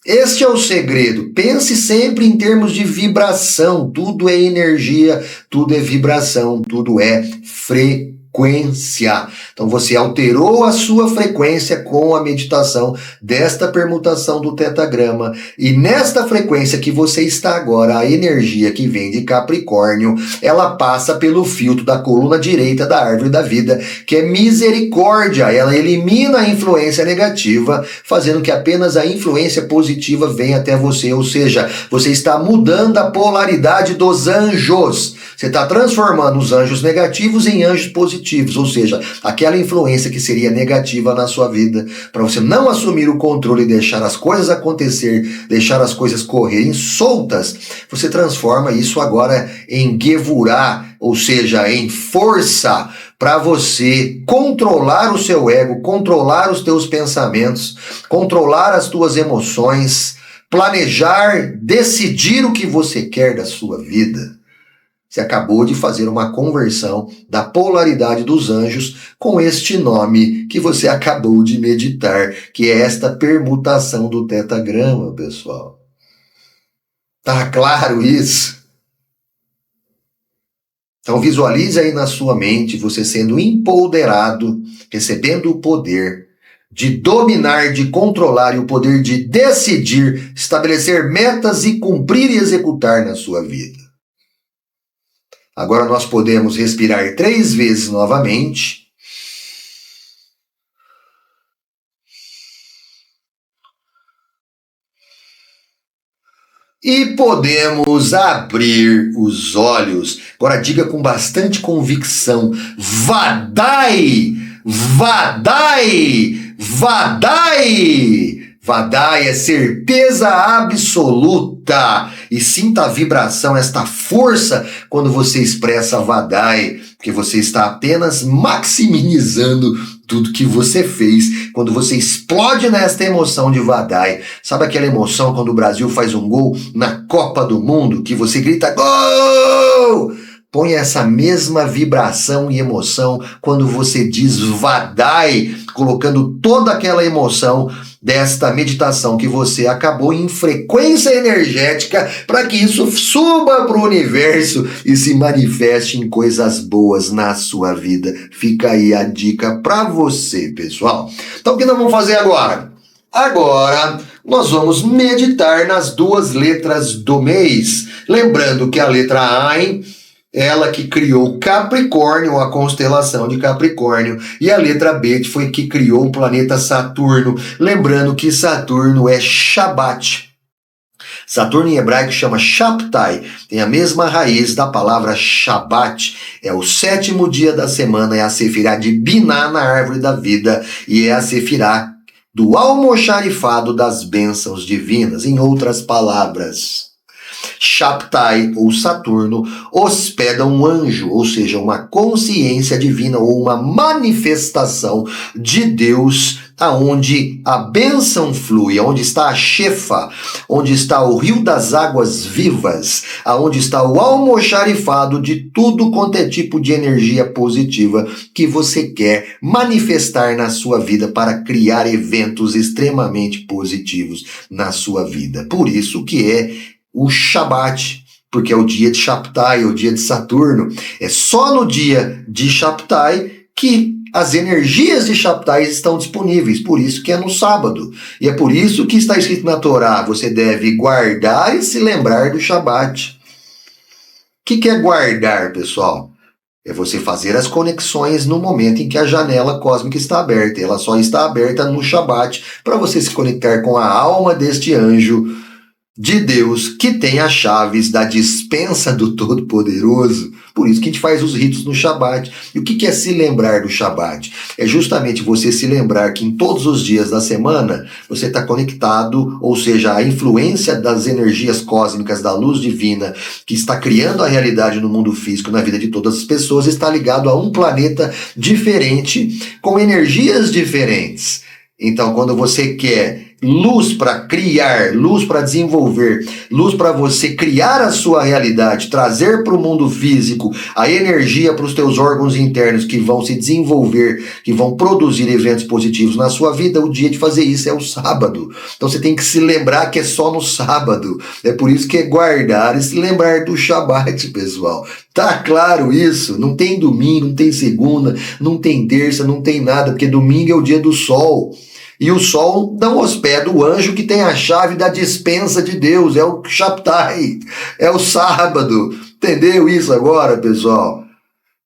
Este é o segredo. Pense sempre em termos de vibração. Tudo é energia, tudo é vibração, tudo é frequência. Então você alterou a sua frequência com a meditação desta permutação do tetagrama, e nesta frequência que você está agora, a energia que vem de Capricórnio, ela passa pelo filtro da coluna direita da árvore da vida, que é misericórdia. Ela elimina a influência negativa, fazendo que apenas a influência positiva venha até você, ou seja, você está mudando a polaridade dos anjos. Você está transformando os anjos negativos em anjos positivos, ou seja, aquela influência que seria negativa na sua vida, para você não assumir o controle e deixar as coisas acontecer, deixar as coisas correrem soltas, você transforma isso agora em Gevurah, ou seja, em força, para você controlar o seu ego, controlar os teus pensamentos, controlar as tuas emoções, planejar, decidir o que você quer da sua vida. Você acabou de fazer uma conversão da polaridade dos anjos com este nome que você acabou de meditar, que é esta permutação do tetagrama, pessoal. Tá claro isso? Então visualize aí na sua mente você sendo empoderado, recebendo o poder de dominar, de controlar e o poder de decidir, estabelecer metas e cumprir e executar na sua vida. Agora nós podemos respirar 3 vezes novamente. E podemos abrir os olhos. Agora diga com bastante convicção: Vadai! Vadai! Vadai! Vadai é certeza absoluta. E sinta a vibração, esta força, quando você expressa Vadai, porque você está apenas maximizando tudo que você fez, quando você explode nesta emoção de Vadai. Sabe aquela emoção quando o Brasil faz um gol na Copa do Mundo, que você grita gol? Põe essa mesma vibração e emoção quando você diz Vadai, colocando toda aquela emoção desta meditação que você acabou em frequência energética para que isso suba para o universo e se manifeste em coisas boas na sua vida. Fica aí a dica para você, pessoal. Então o que nós vamos fazer agora? Agora nós vamos meditar nas 2 letras do mês. Lembrando que a letra Ain, ela que criou Capricórnio, a constelação de Capricórnio, e a letra Bet foi que criou o planeta Saturno. Lembrando que Saturno é Shabbat. Saturno em hebraico chama Shabtai, tem a mesma raiz da palavra Shabbat. É o 7º dia da semana, é a sefirá de Biná na árvore da vida, e é a sefirá do almoxarifado das bênçãos divinas. Em outras palavras, Shabtai, ou Saturno, hospeda um anjo, ou seja, uma consciência divina ou uma manifestação de Deus, aonde a bênção flui, aonde está a Shefa, onde está o rio das águas vivas, aonde está o almoxarifado de tudo quanto é tipo de energia positiva que você quer manifestar na sua vida para criar eventos extremamente positivos na sua vida. Por isso que é o Shabat, porque é o dia de Shabtai, é o dia de Saturno. É só no dia de Shabtai que as energias de Shabtai estão disponíveis, por isso que é no sábado. E é por isso que está escrito na Torá, você deve guardar e se lembrar do Shabat. O que é guardar, pessoal? É você fazer as conexões no momento em que a janela cósmica está aberta. Ela só está aberta no Shabat para você se conectar com a alma deste anjo de Deus, que tem as chaves da dispensa do Todo-Poderoso. Por isso que a gente faz os ritos no Shabat. E o que é se lembrar do Shabat? É justamente você se lembrar que em todos os dias da semana você está conectado, ou seja, a influência das energias cósmicas, da luz divina, que está criando a realidade no mundo físico, na vida de todas as pessoas, está ligado a um planeta diferente, com energias diferentes. Então, quando você quer luz para criar, luz para desenvolver, luz para você criar a sua realidade, trazer para o mundo físico a energia para os teus órgãos internos que vão se desenvolver, que vão produzir eventos positivos na sua vida, o dia de fazer isso é o sábado. Então você tem que se lembrar que é só no sábado. É por isso que é guardar e se lembrar do Shabat, pessoal. Tá claro isso? Não tem domingo, não tem segunda, não tem terça, não tem nada, porque domingo é o dia do sol. E o sol não hospeda o anjo que tem a chave da dispensa de Deus, é o Shabtai, é o sábado. Entendeu isso agora, pessoal?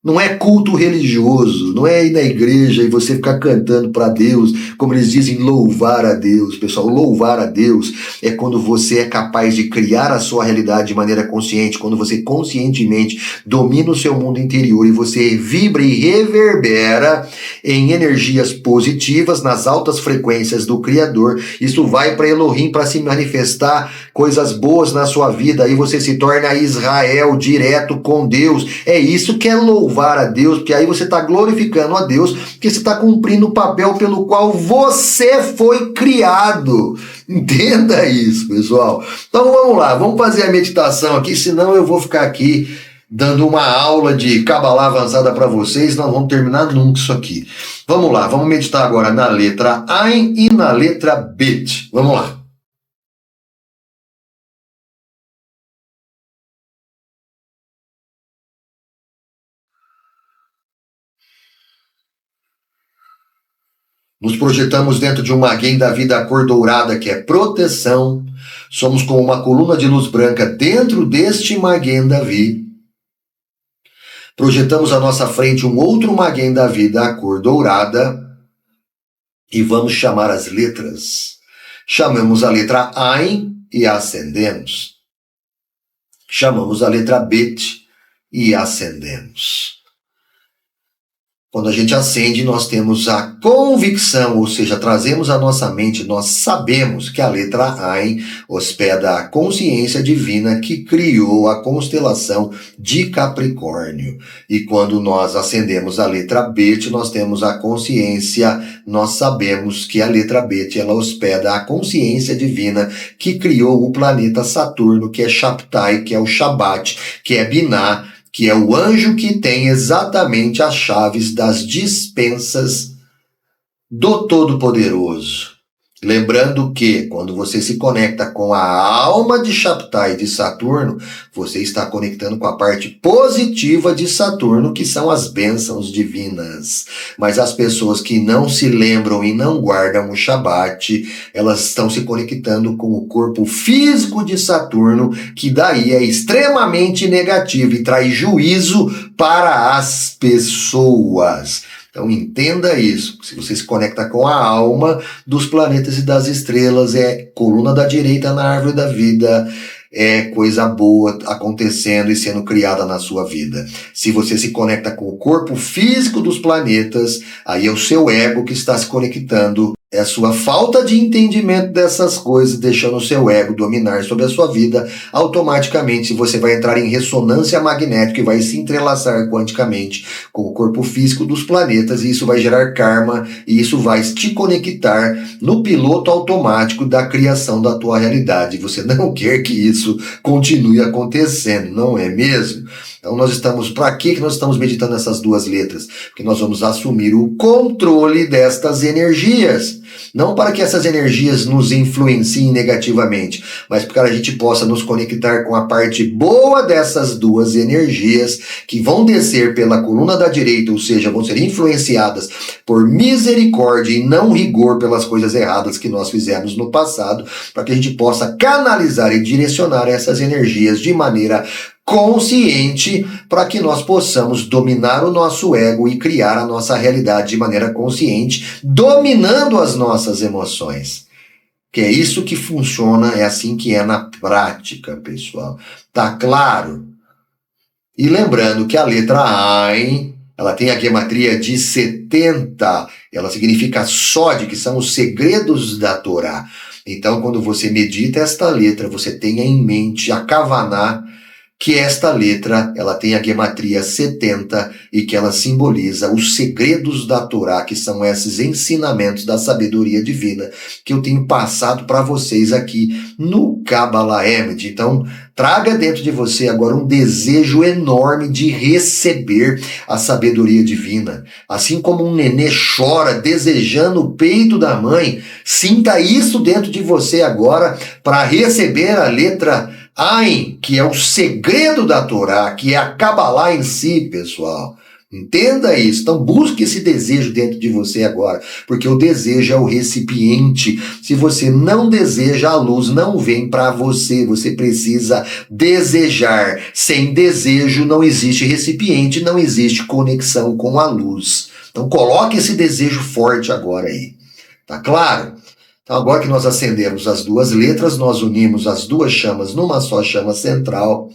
Não é culto religioso, não é ir na igreja e você ficar cantando para Deus, como eles dizem, louvar a Deus. Pessoal, louvar a Deus é quando você é capaz de criar a sua realidade de maneira consciente, quando você conscientemente domina o seu mundo interior e você vibra e reverbera em energias positivas, nas altas frequências do Criador. Isso vai para Elohim para se manifestar coisas boas na sua vida, aí você se torna Israel direto com Deus. É isso que é louvar a Deus, porque aí você está glorificando a Deus, porque você está cumprindo o papel pelo qual você foi criado. Entenda isso, pessoal. Então vamos lá, vamos fazer a meditação aqui, senão eu vou ficar aqui dando uma aula de Kabbalah avançada para vocês, não vamos terminar nunca isso aqui. Vamos lá, vamos meditar agora na letra Ain e na letra Bet. Vamos lá. Nos projetamos dentro de um Magen da vida, a cor dourada, que é proteção. Somos como uma coluna de luz branca dentro deste Magen Davi. Projetamos à nossa frente um outro Magen da vida, a cor dourada. E vamos chamar as letras. Chamamos a letra Ain e ascendemos. Chamamos a letra Bet e ascendemos. Quando a gente acende, nós temos a convicção, ou seja, trazemos à nossa mente, nós sabemos que a letra Ain hospeda a consciência divina que criou a constelação de Capricórnio. E quando nós acendemos a letra Bet, nós temos a consciência, nós sabemos que a letra Bet, ela hospeda a consciência divina que criou o planeta Saturno, que é Shabtai, que é o Shabat, que é Binah, que é o anjo que tem exatamente as chaves das dispensas do Todo-Poderoso. Lembrando que, quando você se conecta com a alma de Shabtai de Saturno, você está conectando com a parte positiva de Saturno, que são as bênçãos divinas. Mas as pessoas que não se lembram e não guardam o Shabat, elas estão se conectando com o corpo físico de Saturno, que daí é extremamente negativo e traz juízo para as pessoas. Então entenda isso, se você se conecta com a alma dos planetas e das estrelas, é coluna da direita na árvore da vida, é coisa boa acontecendo e sendo criada na sua vida. Se você se conecta com o corpo físico dos planetas, aí é o seu ego que está se conectando. É a sua falta de entendimento dessas coisas, deixando o seu ego dominar sobre a sua vida. Automaticamente você vai entrar em ressonância magnética e vai se entrelaçar quanticamente com o corpo físico dos planetas, e isso vai gerar karma, e isso vai te conectar no piloto automático da criação da tua realidade. Você não quer que isso continue acontecendo, não é mesmo? Então para que nós estamos meditando essas duas letras? Porque nós vamos assumir o controle destas energias. Não para que essas energias nos influenciem negativamente, mas para que a gente possa nos conectar com a parte boa dessas duas energias que vão descer pela coluna da direita, ou seja, vão ser influenciadas por misericórdia e não rigor pelas coisas erradas que nós fizemos no passado, para que a gente possa canalizar e direcionar essas energias de maneira consciente, para que nós possamos dominar o nosso ego e criar a nossa realidade de maneira consciente, dominando as nossas emoções. Que é isso que funciona, é assim que é na prática, pessoal. Tá claro? E lembrando que a letra Ain, ela tem a gematria de 70, ela significa Sod, que são os segredos da Torá. Então, quando você medita esta letra, você tenha em mente a Kavaná, que esta letra, ela tem a gematria 70 e que ela simboliza os segredos da Torá, que são esses ensinamentos da sabedoria divina que eu tenho passado para vocês aqui no Kabbalah Emet. Então, traga dentro de você agora um desejo enorme de receber a sabedoria divina. Assim como um nenê chora desejando o peito da mãe, sinta isso dentro de você agora para receber a letra Ain, que é o segredo da Torá, que é a Kabbalah em si, pessoal. Entenda isso. Então busque esse desejo dentro de você agora, porque o desejo é o recipiente. Se você não deseja, a luz não vem para você. Você precisa desejar. Sem desejo não existe recipiente, não existe conexão com a luz. Então coloque esse desejo forte agora aí. Tá claro? Então agora que nós acendemos as duas letras, nós unimos as duas chamas numa só chama central.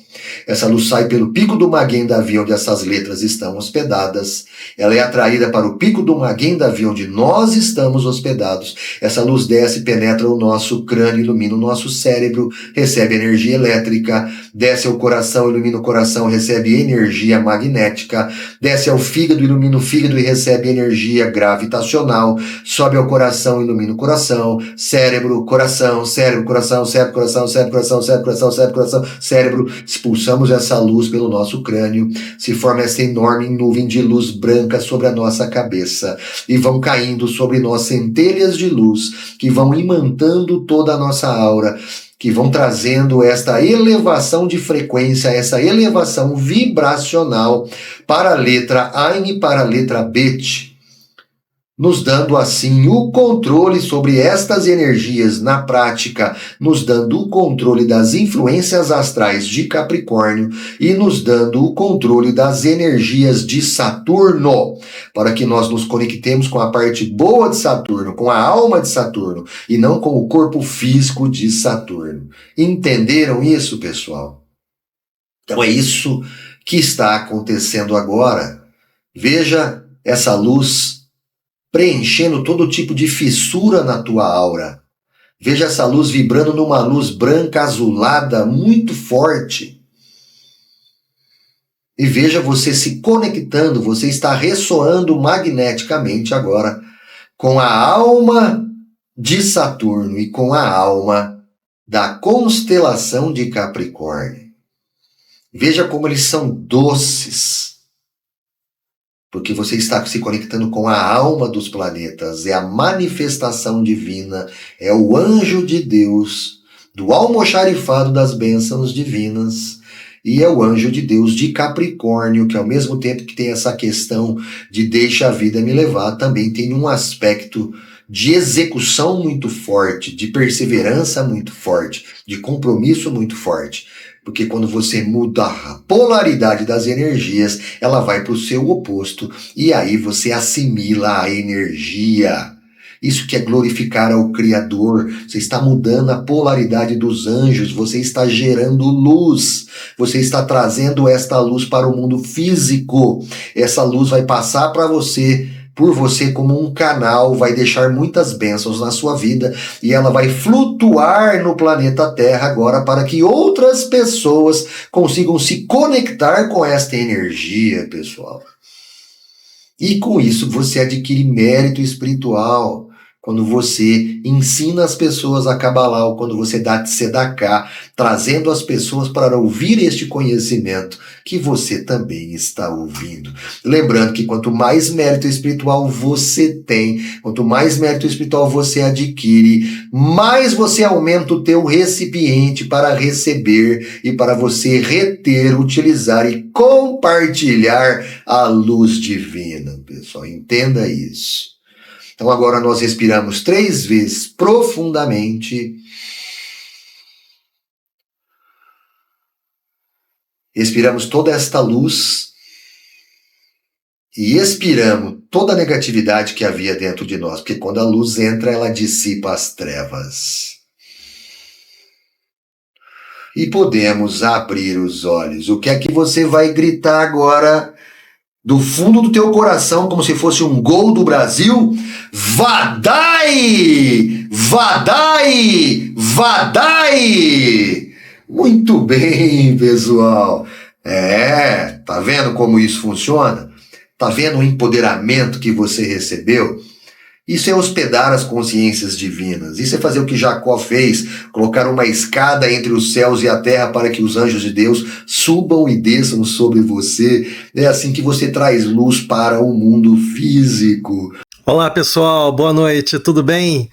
Essa luz sai pelo pico do Maguen Davi, onde essas letras estão hospedadas. Ela é atraída para o pico do Maguen Davi, onde nós estamos hospedados. Essa luz desce, penetra o nosso crânio, ilumina o nosso cérebro, recebe energia elétrica, desce ao coração, ilumina o coração, recebe energia magnética, desce ao fígado, ilumina o fígado e recebe energia gravitacional, sobe ao coração, ilumina o coração, cérebro, coração, cérebro, coração, cérebro, coração, cérebro, coração, cérebro, coração, cérebro, coração, cérebro. Expulsamos essa luz pelo nosso crânio, se forma essa enorme nuvem de luz branca sobre a nossa cabeça e vão caindo sobre nós centelhas de luz que vão imantando toda a nossa aura, que vão trazendo esta elevação de frequência, essa elevação vibracional para a letra Ain e para a letra Bet, nos dando assim o controle sobre estas energias na prática, nos dando o controle das influências astrais de Capricórnio e nos dando o controle das energias de Saturno, para que nós nos conectemos com a parte boa de Saturno, com a alma de Saturno e não com o corpo físico de Saturno. Entenderam isso, pessoal? Então é isso que está acontecendo agora. Veja essa luz preenchendo todo tipo de fissura na tua aura. Veja essa luz vibrando numa luz branca azulada muito forte. E veja você se conectando, você está ressoando magneticamente agora com a alma de Saturno e com a alma da constelação de Capricórnio. Veja como eles são doces, porque você está se conectando com a alma dos planetas, é a manifestação divina, é o anjo de Deus, do almoxarifado das bênçãos divinas, e é o anjo de Deus de Capricórnio, que ao mesmo tempo que tem essa questão de deixa a vida me levar, também tem um aspecto de execução muito forte, de perseverança muito forte, de compromisso muito forte. Porque quando você muda a polaridade das energias, ela vai para o seu oposto e aí você assimila a energia. Isso que é glorificar ao Criador. Você está mudando a polaridade dos anjos, você está gerando luz, você está trazendo esta luz para o mundo físico. Essa luz vai passar para você, por você como um canal, vai deixar muitas bênçãos na sua vida e ela vai flutuar no planeta Terra agora para que outras pessoas consigam se conectar com esta energia, pessoal. E com isso você adquire mérito espiritual. Quando você ensina as pessoas a Kabbalah, ou quando você dá Tzedaká, trazendo as pessoas para ouvir este conhecimento que você também está ouvindo. Lembrando que quanto mais mérito espiritual você tem, quanto mais mérito espiritual você adquire, mais você aumenta o teu recipiente para receber e para você reter, utilizar e compartilhar a luz divina. Pessoal, entenda isso. Então agora nós respiramos 3 vezes profundamente. Expiramos toda esta luz e expiramos toda a negatividade que havia dentro de nós, porque quando a luz entra, ela dissipa as trevas. E podemos abrir os olhos. O que é que você vai gritar agora do fundo do teu coração, como se fosse um gol do Brasil? Vadai! Vadai! Vadai! Muito bem, pessoal. Tá vendo como isso funciona? Tá vendo o empoderamento que você recebeu? Isso é hospedar as consciências divinas. Isso é fazer o que Jacó fez, colocar uma escada entre os céus e a terra para que os anjos de Deus subam e desçam sobre você. É assim que você traz luz para o mundo físico. Olá, pessoal. Boa noite. Tudo bem?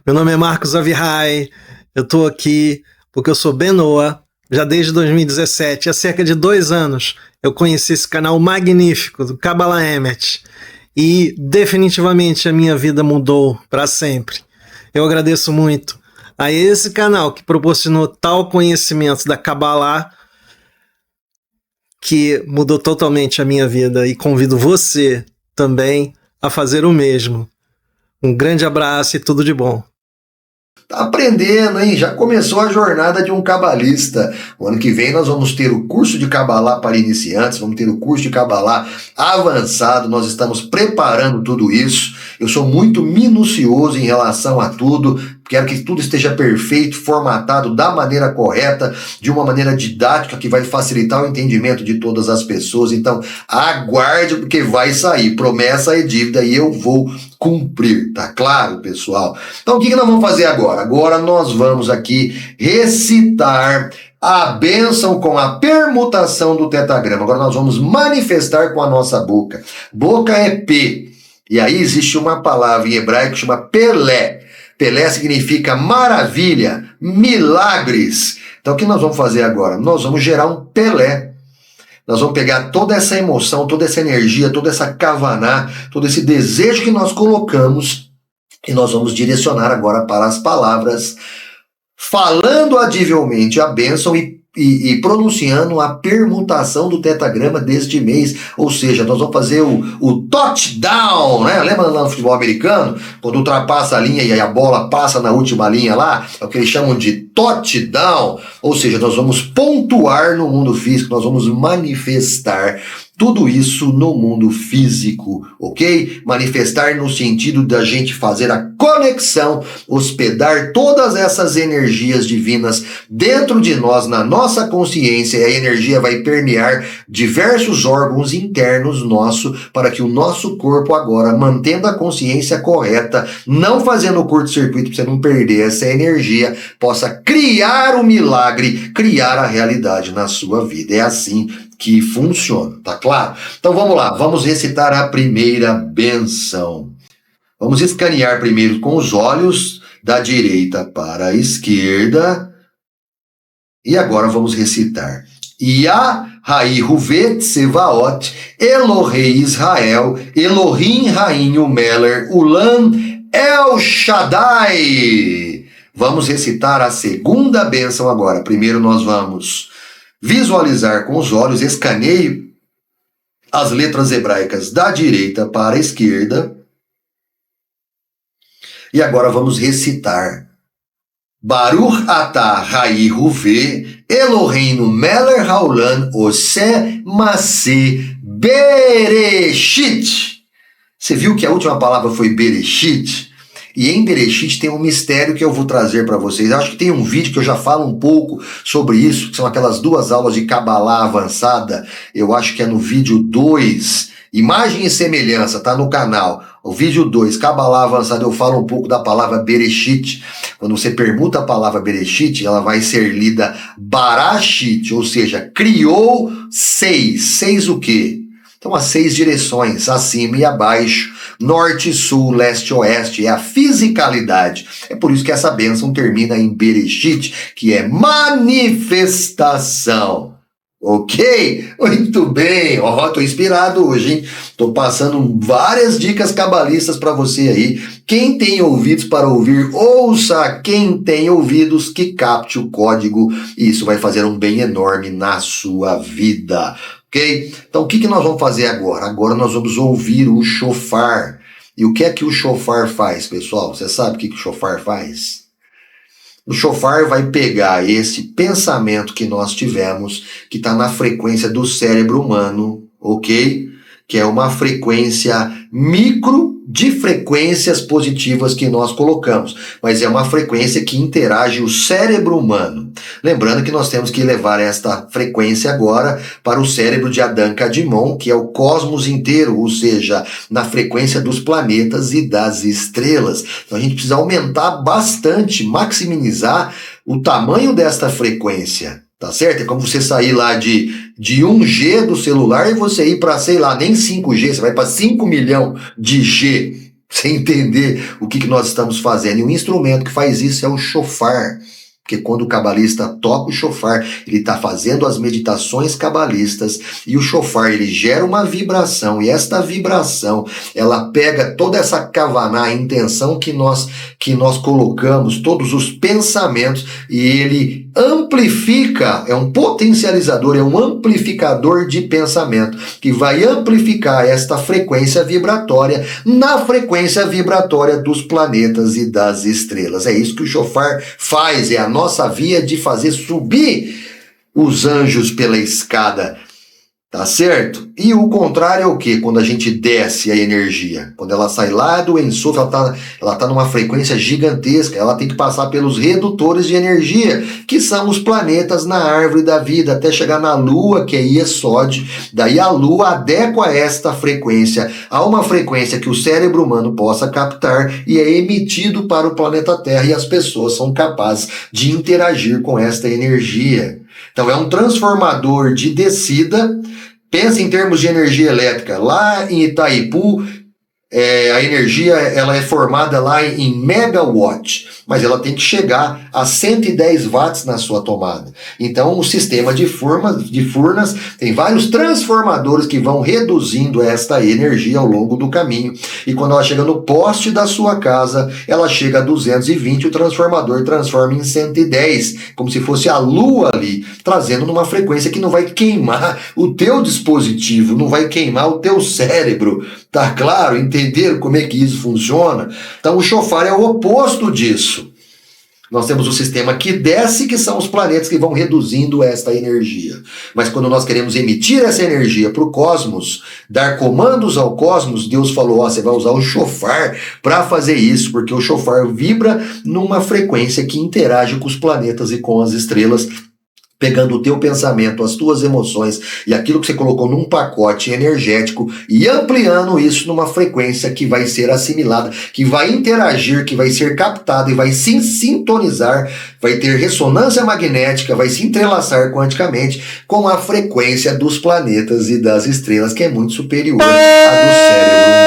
Meu nome é Marcos Avirrai. Eu estou aqui porque eu sou Benoa, já desde 2017. Há cerca de 2 anos eu conheci esse canal magnífico do Kabbalah Emet e definitivamente a minha vida mudou para sempre. Eu agradeço muito a esse canal que proporcionou tal conhecimento da Kabbalah que mudou totalmente a minha vida, e convido você também a fazer o mesmo. Um grande abraço e tudo de bom. Tá aprendendo, hein? Já começou a jornada de um cabalista. O ano que vem nós vamos ter o curso de Kabbalah para iniciantes, vamos ter o curso de Kabbalah avançado, nós estamos preparando tudo isso. Eu sou muito minucioso em relação a tudo, quero que tudo esteja perfeito, formatado da maneira correta, de uma maneira didática que vai facilitar o entendimento de todas as pessoas. Então, aguarde, porque vai sair. Promessa é dívida e eu vou cumprir, tá claro, pessoal? Então, o que nós vamos fazer agora? Agora nós vamos aqui recitar a bênção com a permutação do tetagrama. Agora nós vamos manifestar com a nossa boca. Boca é P. E aí existe uma palavra em hebraico que chama Pelé. Pelé significa maravilha, milagres. Então o que nós vamos fazer agora? Nós vamos gerar um Pelé. Nós vamos pegar toda essa emoção, toda essa energia, toda essa kavaná, todo esse desejo que nós colocamos e nós vamos direcionar agora para as palavras, falando audivelmente a bênção e pronunciando a permutação do tetagrama deste mês. Ou seja, nós vamos fazer o touchdown, né? Lembra lá no futebol americano? Quando ultrapassa a linha e a bola passa na última linha lá, é o que eles chamam de touchdown. Ou seja, nós vamos pontuar no mundo físico, nós vamos manifestar tudo isso no mundo físico, ok? Manifestar no sentido da gente fazer a conexão, hospedar todas essas energias divinas dentro de nós, na nossa consciência, e a energia vai permear diversos órgãos internos nossos, para que o nosso corpo agora, mantendo a consciência correta, não fazendo o curto-circuito para você não perder essa energia, possa criar o milagre, criar a realidade na sua vida. É assim que funciona, tá claro? Então vamos lá, vamos recitar a primeira bênção. Vamos escanear primeiro com os olhos da direita para a esquerda. E agora vamos recitar. Yah Hai Ruvet Sevaot, Elohei Israel, Elohim Rainho Meller, Ulam El Shaddai. Vamos recitar a segunda bênção agora. Primeiro nós vamos visualizar com os olhos, escaneio as letras hebraicas da direita para a esquerda. E agora vamos recitar. Baruch atah Hai Ruve, Eloheinu Meller Haolam Oseh Maseh Bereshit. Você viu que a última palavra foi Bereshit? E em Bereshit tem um mistério que eu vou trazer para vocês. Acho que tem um vídeo que eu já falo um pouco sobre isso, que são aquelas 2 aulas de Kabbalah avançada. Eu acho que é no vídeo 2, Imagem e Semelhança, tá no canal. O vídeo 2, Kabbalah avançada, eu falo um pouco da palavra Bereshit. Quando você permuta a palavra Bereshit, ela vai ser lida Barashit, ou seja, criou 6. 6 o quê? Então, as 6 direções, acima e abaixo, norte, sul, leste, oeste, é a fisicalidade. É por isso que essa bênção termina em Bereshit, que é manifestação. Ok? Muito bem. Tô inspirado hoje, hein? Tô passando várias dicas cabalistas para você aí. Quem tem ouvidos para ouvir, ouça. Quem tem ouvidos, que capte o código. E isso vai fazer um bem enorme na sua vida. Ok? Então, o que nós vamos fazer agora? Agora nós vamos ouvir o shofar. E o que é que o shofar faz, pessoal? Você sabe o que o shofar faz? O shofar vai pegar esse pensamento que nós tivemos, que está na frequência do cérebro humano, ok? Que é uma frequência micro de frequências positivas que nós colocamos, mas é uma frequência que interage o cérebro humano. Lembrando que nós temos que levar esta frequência agora para o cérebro de Adão Kadmon, que é o cosmos inteiro, ou seja, na frequência dos planetas e das estrelas. Então a gente precisa aumentar bastante, maximizar o tamanho desta frequência. Tá certo? É como você sair lá de 1G do celular e você ir para, sei lá, nem 5G, você vai para 5 milhões de G, sem entender o que nós estamos fazendo. E o instrumento que faz isso é o shofar, Porque quando o cabalista toca o shofar, ele está fazendo as meditações cabalistas e o shofar ele gera uma vibração e esta vibração ela pega toda essa kavaná, a intenção que nós colocamos, todos os pensamentos e ele amplifica, é um potencializador, é um amplificador de pensamento que vai amplificar esta frequência vibratória na frequência vibratória dos planetas e das estrelas. É isso que o shofar faz, é a nossa via de fazer subir os anjos pela escada, tá certo? E o contrário é o quê? Quando a gente desce a energia, quando ela sai lá do ensof, ela tá numa frequência gigantesca, ela tem que passar pelos redutores de energia, que são os planetas na árvore da vida, até chegar na Lua, que é Iesod. Daí a Lua adequa esta frequência a uma frequência que o cérebro humano possa captar e é emitido para o planeta Terra e as pessoas são capazes de interagir com esta energia. Então é um transformador de descida. Pensa em termos de energia elétrica. Lá em Itaipu, a energia ela é formada lá em megawatt, mas ela tem que chegar a 110 watts na sua tomada. Então o sistema de Furnas tem vários transformadores que vão reduzindo esta energia ao longo do caminho. E quando ela chega no poste da sua casa, ela chega a 220, o transformador transforma em 110, como se fosse a lua ali, trazendo numa frequência que não vai queimar o teu dispositivo, não vai queimar o teu cérebro. Tá claro? Entenderam como é que isso funciona? Então o shofar é o oposto disso. Nós temos o sistema que desce, que são os planetas que vão reduzindo esta energia. Mas quando nós queremos emitir essa energia para o cosmos, dar comandos ao cosmos, Deus falou, você vai usar o shofar para fazer isso, porque o shofar vibra numa frequência que interage com os planetas e com as estrelas, pegando o teu pensamento, as tuas emoções e aquilo que você colocou num pacote energético e ampliando isso numa frequência que vai ser assimilada, que vai interagir, que vai ser captada e vai se sintonizar, vai ter ressonância magnética, vai se entrelaçar quanticamente com a frequência dos planetas e das estrelas, que é muito superior à do cérebro humano.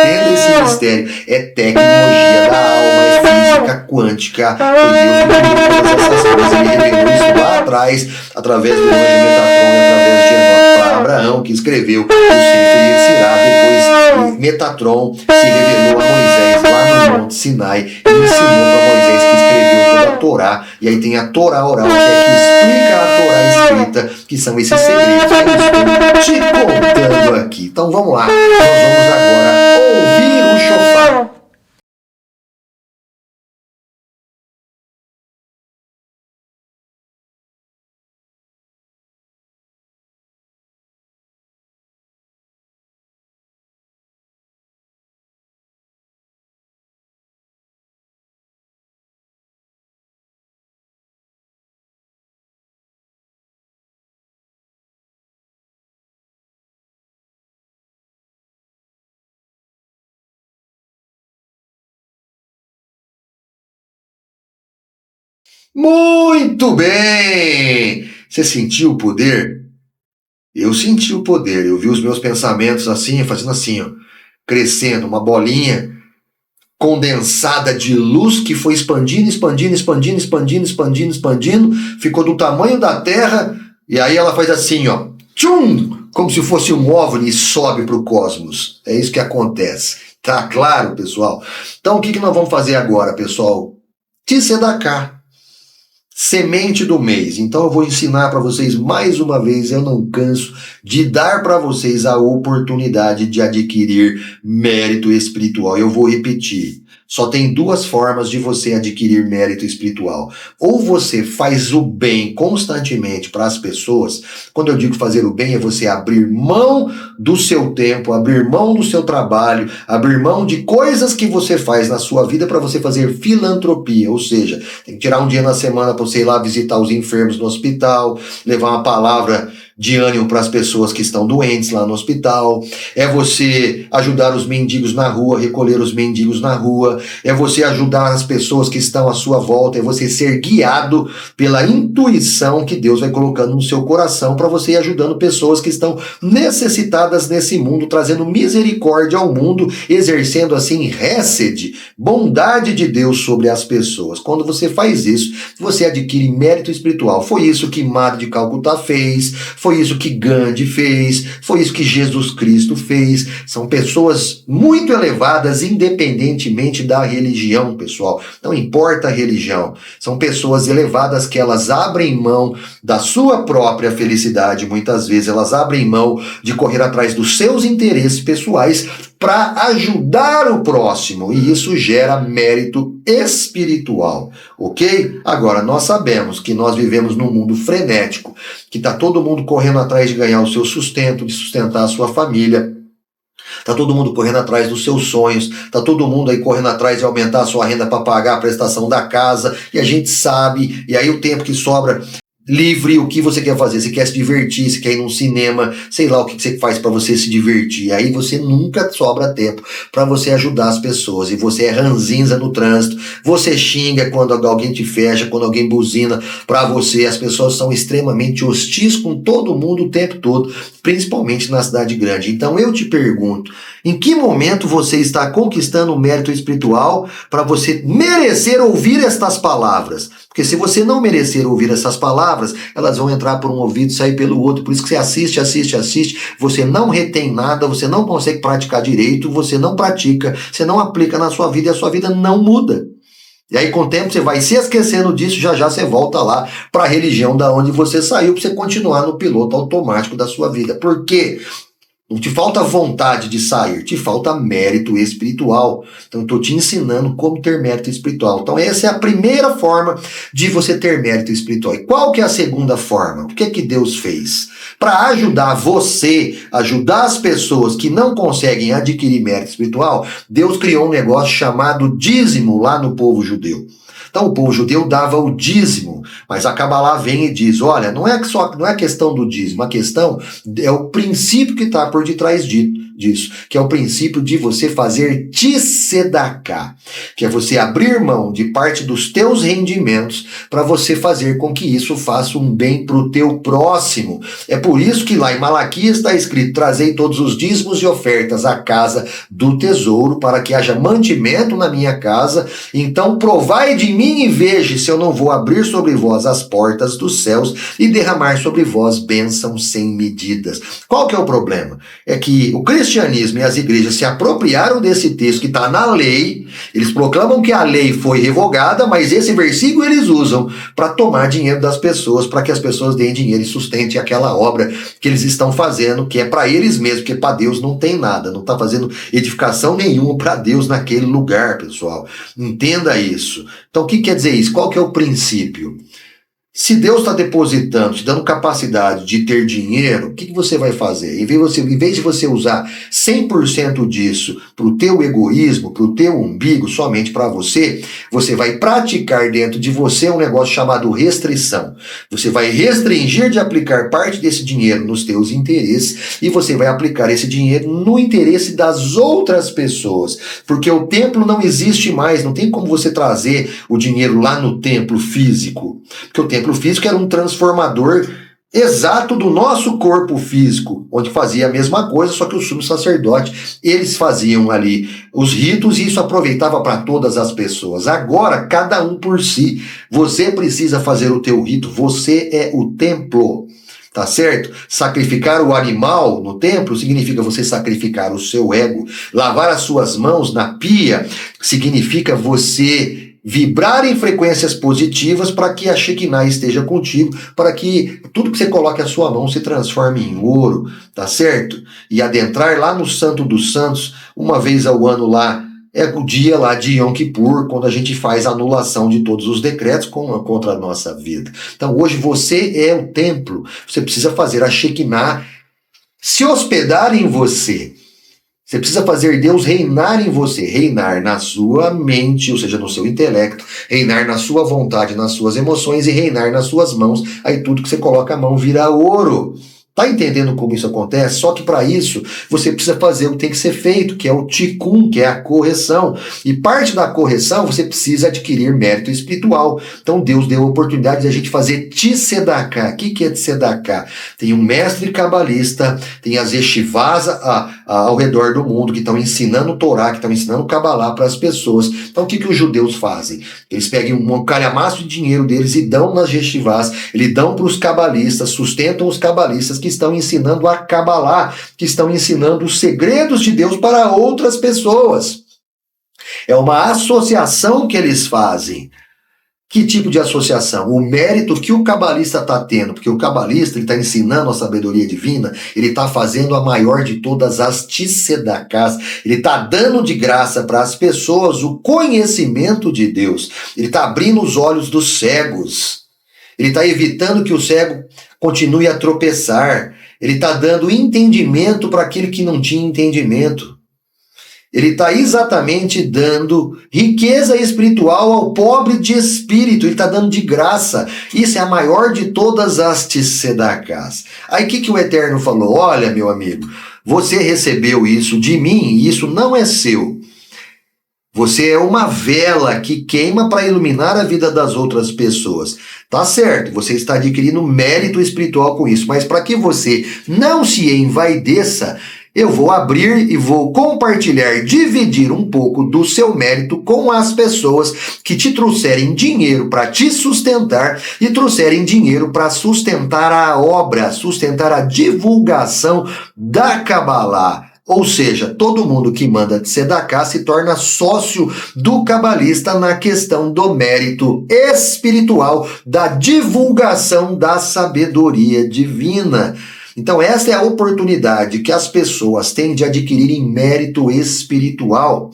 Entenda esse mistério. É tecnologia da alma, é física quântica. Foi Deus que criou todas essas coisas. Ele revelou isso lá atrás, através do anjo Metatron e através de Enoque para Abraão, que escreveu o Sefer Yetzirah. Depois Metatron se revelou a Moisés lá no Monte Sinai e ensinou para Moisés, que escreveu toda a Torá. E aí tem a Torá oral, que é que explica a Torá escrita, que são esses segredos que eu estou te contando aqui. Então vamos lá, nós vamos agora ouvir o shofar. Muito bem! Você sentiu o poder? Eu senti o poder. Eu vi os meus pensamentos assim, fazendo assim, ó, crescendo, uma bolinha condensada de luz que foi expandindo, expandindo, ficou do tamanho da Terra, e aí ela faz assim, ó, tchum, como se fosse um OVNI e sobe para o cosmos. É isso que acontece. Tá claro, pessoal? Então o que nós vamos fazer agora, pessoal? Tzedakah. Semente do mês. Então eu vou ensinar para vocês mais uma vez, eu não canso de dar para vocês a oportunidade de adquirir mérito espiritual. Eu vou repetir. Só tem duas formas de você adquirir mérito espiritual. Ou você faz o bem constantemente para as pessoas. Quando eu digo fazer o bem, é você abrir mão do seu tempo, abrir mão do seu trabalho, abrir mão de coisas que você faz na sua vida para você fazer filantropia. Ou seja, tem que tirar um dia na semana para você ir lá visitar os enfermos no hospital, levar uma palavra de ânimo para as pessoas que estão doentes lá no hospital, é você ajudar os mendigos na rua, recolher os mendigos na rua, é você ajudar as pessoas que estão à sua volta, é você ser guiado pela intuição que Deus vai colocando no seu coração para você ir ajudando pessoas que estão necessitadas nesse mundo, trazendo misericórdia ao mundo, exercendo assim Hesed, bondade de Deus sobre as pessoas. Quando você faz isso, você adquire mérito espiritual. Foi isso que Madre de Calcutá fez, foi isso que Gandhi fez, foi isso que Jesus Cristo fez. São pessoas muito elevadas, independentemente da religião, pessoal. Não importa a religião. São pessoas elevadas que elas abrem mão da sua própria felicidade. Muitas vezes elas abrem mão de correr atrás dos seus interesses pessoais para ajudar o próximo, e isso gera mérito espiritual, ok? Agora, nós sabemos que nós vivemos num mundo frenético, que está todo mundo correndo atrás de ganhar o seu sustento, de sustentar a sua família, está todo mundo correndo atrás dos seus sonhos, está todo mundo aí correndo atrás de aumentar a sua renda para pagar a prestação da casa, e a gente sabe, e aí o tempo que sobra livre, o que você quer fazer? Você quer se divertir, você quer ir num cinema, sei lá o que você faz para você se divertir. Aí você nunca sobra tempo para você ajudar as pessoas. E você é ranzinza no trânsito, você xinga quando alguém te fecha, quando alguém buzina para você. As pessoas são extremamente hostis com todo mundo o tempo todo, principalmente na cidade grande. Então eu te pergunto, em que momento você está conquistando o mérito espiritual para você merecer ouvir estas palavras? Porque se você não merecer ouvir essas palavras, elas vão entrar por um ouvido e sair pelo outro. Por isso que você assiste, você não retém nada, você não consegue praticar direito, você não pratica, você não aplica na sua vida e a sua vida não muda. E aí com o tempo você vai se esquecendo disso, já você volta lá para a religião da onde você saiu, para você continuar no piloto automático da sua vida. Por quê? Não te falta vontade de sair, te falta mérito espiritual. Então eu estou te ensinando como ter mérito espiritual. Então essa é a primeira forma de você ter mérito espiritual. E qual que é a segunda forma? O que é que Deus fez? Para ajudar você, ajudar as pessoas que não conseguem adquirir mérito espiritual, Deus criou um negócio chamado dízimo lá no povo judeu. Então o povo judeu dava o dízimo, mas a Kabbalah vem e diz, olha, não é questão do dízimo, a questão é o princípio que está por detrás disso, que é o princípio de você fazer tzedakah, que é você abrir mão de parte dos teus rendimentos para você fazer com que isso faça um bem para o teu próximo. É por isso que lá em Malaquias está escrito, trazei todos os dízimos e ofertas à casa do tesouro para que haja mantimento na minha casa, então provai de mim e veja se eu não vou abrir sobre vós as portas dos céus e derramar sobre vós bênçãos sem medidas. Qual que é o problema? É que o cristianismo e as igrejas se apropriaram desse texto que está na lei, eles proclamam que a lei foi revogada, mas esse versículo eles usam para tomar dinheiro das pessoas, para que as pessoas deem dinheiro e sustentem aquela obra que eles estão fazendo, que é para eles mesmos, porque para Deus não tem nada, não está fazendo edificação nenhuma para Deus naquele lugar, pessoal. Entenda isso. Então o que quer dizer isso? Qual que é o princípio? Se Deus está depositando, te dando capacidade de ter dinheiro, o que você vai fazer? Em vez de você usar 100% disso para o teu egoísmo, para o teu umbigo, somente para você, você vai praticar dentro de você um negócio chamado restrição. Você vai restringir de aplicar parte desse dinheiro nos teus interesses e você vai aplicar esse dinheiro no interesse das outras pessoas. Porque o templo não existe mais, não tem como você trazer o dinheiro lá no templo físico. Porque o templo físico era um transformador exato do nosso corpo físico, onde fazia a mesma coisa, só que o sumo sacerdote, eles faziam ali os ritos e isso aproveitava para todas as pessoas. Agora, cada um por si, você precisa fazer o teu rito, você é o templo. Tá certo? Sacrificar o animal no templo significa você sacrificar o seu ego. Lavar as suas mãos na pia significa você vibrar em frequências positivas para que a Shekinah esteja contigo, para que tudo que você coloque a sua mão se transforme em ouro, tá certo? E adentrar lá no Santo dos Santos, uma vez ao ano lá, é o dia lá de Yom Kippur, quando a gente faz a anulação de todos os decretos contra a nossa vida. Então hoje você é o templo, você precisa fazer a Shekinah se hospedar em você. Você precisa fazer Deus reinar em você, reinar na sua mente, ou seja, no seu intelecto, reinar na sua vontade, nas suas emoções e reinar nas suas mãos. Aí tudo que você coloca a mão vira ouro. Tá entendendo como isso acontece? Só que para isso você precisa fazer o que tem que ser feito, que é o tikkun, que é a correção. E parte da correção você precisa adquirir mérito espiritual. Então Deus deu a oportunidade de a gente fazer tzedakah. O que é tzedakah? Tem um mestre cabalista, tem as yeshivas ao redor do mundo que estão ensinando o Torá, que estão ensinando o Kabbalah para as pessoas. Então o que os judeus fazem? Eles pegam um calhamaço de dinheiro deles e dão nas yeshivas, eles dão para os cabalistas, sustentam os cabalistas que estão ensinando a Kabbalah, que estão ensinando os segredos de Deus para outras pessoas. É uma associação que eles fazem. Que tipo de associação? O mérito que o cabalista está tendo, porque o cabalista está ensinando a sabedoria divina, ele está fazendo a maior de todas as tzedakás, ele está dando de graça para as pessoas o conhecimento de Deus, ele está abrindo os olhos dos cegos, ele está evitando que o cego continue a tropeçar, ele está dando entendimento para aquele que não tinha entendimento. Ele está exatamente dando riqueza espiritual ao pobre de espírito. Ele está dando de graça. Isso é a maior de todas as tzedakás. Aí o que o Eterno falou? Olha, meu amigo, você recebeu isso de mim e isso não é seu. Você é uma vela que queima para iluminar a vida das outras pessoas. Tá certo, você está adquirindo mérito espiritual com isso. Mas para que você não se envaideça, eu vou abrir e vou compartilhar, dividir um pouco do seu mérito com as pessoas que te trouxerem dinheiro para te sustentar e trouxerem dinheiro para sustentar a obra, sustentar a divulgação da Kabbalah. Ou seja, todo mundo que manda tzedakah se torna sócio do cabalista na questão do mérito espiritual, da divulgação da sabedoria divina. Então essa é a oportunidade que as pessoas têm de adquirirem mérito espiritual.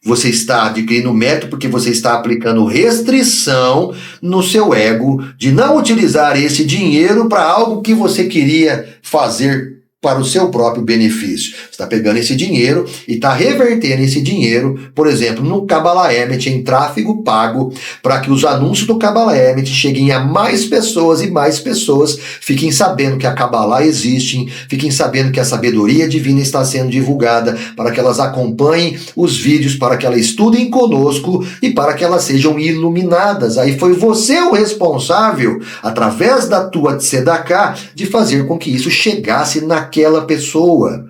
Você está adquirindo mérito porque você está aplicando restrição no seu ego de não utilizar esse dinheiro para algo que você queria fazer para o seu próprio benefício. Você está pegando esse dinheiro e está revertendo esse dinheiro, por exemplo, no Kabbalah Emet, em tráfego pago, para que os anúncios do Kabbalah Emet cheguem a mais pessoas e mais pessoas fiquem sabendo que a Kabbalah existe, fiquem sabendo que a sabedoria divina está sendo divulgada, para que elas acompanhem os vídeos, para que elas estudem conosco e para que elas sejam iluminadas. Aí foi você o responsável, através da tua tzedakah, de fazer com que isso chegasse naquela pessoa.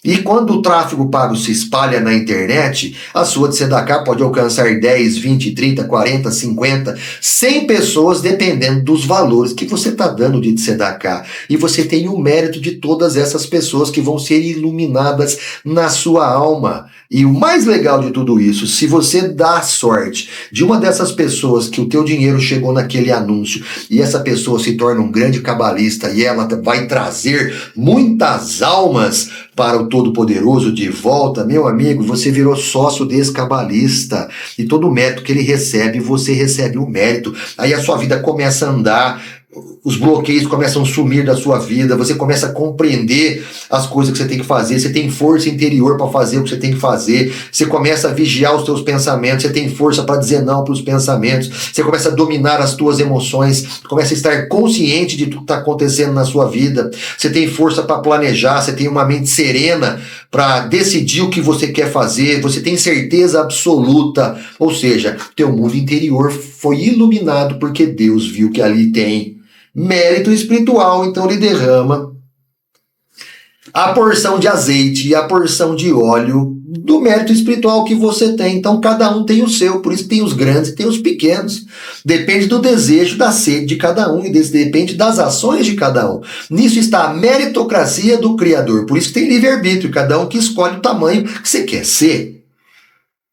E quando o tráfego pago se espalha na internet, a sua tzedakah pode alcançar 10, 20, 30, 40, 50, 100 pessoas, dependendo dos valores que você está dando de tzedakah. E você tem o mérito de todas essas pessoas que vão ser iluminadas na sua alma. E o mais legal de tudo isso, se você dá sorte de uma dessas pessoas que o teu dinheiro chegou naquele anúncio e essa pessoa se torna um grande cabalista e ela vai trazer muitas almas para o Todo-Poderoso de volta, meu amigo, você virou sócio desse cabalista e todo o mérito que ele recebe, você recebe o mérito. Aí a sua vida começa a andar, os bloqueios começam a sumir da sua vida, você começa a compreender as coisas que você tem que fazer, você tem força interior para fazer o que você tem que fazer, você começa a vigiar os seus pensamentos, você tem força para dizer não para os pensamentos, você começa a dominar as tuas emoções, começa a estar consciente de tudo que está acontecendo na sua vida, você tem força para planejar, você tem uma mente serena para decidir o que você quer fazer, você tem certeza absoluta, ou seja, teu mundo interior foi iluminado porque Deus viu que ali tem mérito espiritual, então ele derrama a porção de azeite e a porção de óleo do mérito espiritual que você tem. Então cada um tem o seu, por isso tem os grandes e tem os pequenos. Depende do desejo, da sede de cada um e depende das ações de cada um. Nisso está a meritocracia do Criador, por isso tem livre-arbítrio, cada um que escolhe o tamanho que você quer ser.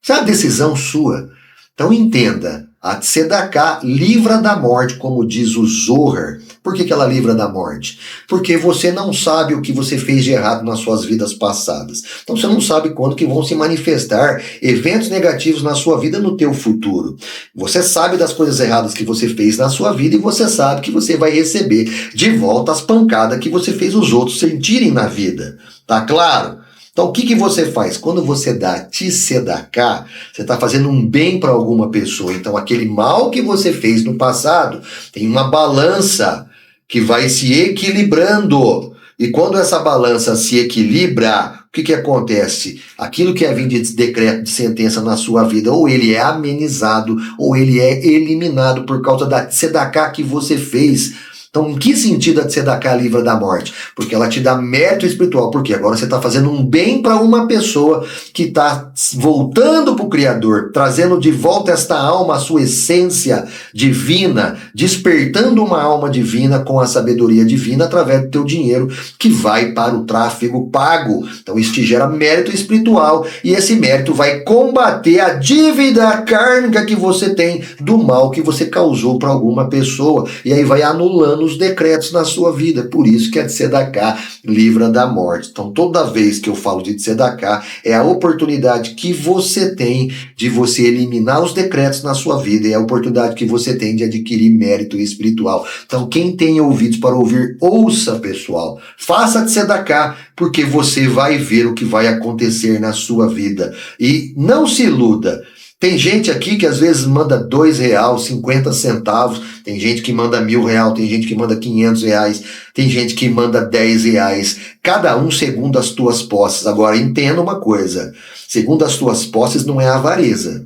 Isso é uma decisão sua. Então entenda, a tzedakah livra da morte, como diz o Zohar. Por que ela livra da morte? Porque você não sabe o que você fez de errado nas suas vidas passadas. Então você não sabe quando que vão se manifestar eventos negativos na sua vida no teu futuro. Você sabe das coisas erradas que você fez na sua vida e você sabe que você vai receber de volta as pancadas que você fez os outros sentirem na vida. Tá claro? Então o que você faz? Quando você dá tzedakah, você está fazendo um bem para alguma pessoa. Então aquele mal que você fez no passado tem uma balança que vai se equilibrando. E quando essa balança se equilibra, o que acontece? Aquilo que é vindo de decreto de sentença na sua vida, ou ele é amenizado, ou ele é eliminado por causa da tzedaká que você fez. Então, em que sentido a tzedaká livra da morte? Porque ela te dá mérito espiritual. Porque agora você está fazendo um bem para uma pessoa que está voltando para o Criador, trazendo de volta esta alma, a sua essência divina, despertando uma alma divina com a sabedoria divina através do teu dinheiro que vai para o tráfego pago. Então, isso te gera mérito espiritual e esse mérito vai combater a dívida kármica que você tem do mal que você causou para alguma pessoa. E aí vai anulando os decretos na sua vida. Por isso que a tzedaká livra da morte. Então, toda vez que eu falo de tzedaká, é a oportunidade que você tem de você eliminar os decretos na sua vida, é a oportunidade que você tem de adquirir mérito espiritual. Então, quem tem ouvidos para ouvir, ouça, pessoal. Faça tzedaká, porque você vai ver o que vai acontecer na sua vida. E não se iluda. Tem gente aqui que às vezes manda R$2, 50 centavos, tem gente que manda R$1.000, tem gente que manda R$500, tem gente que manda R$10, cada um segundo as tuas posses. Agora, entenda uma coisa, segundo as tuas posses não é avareza,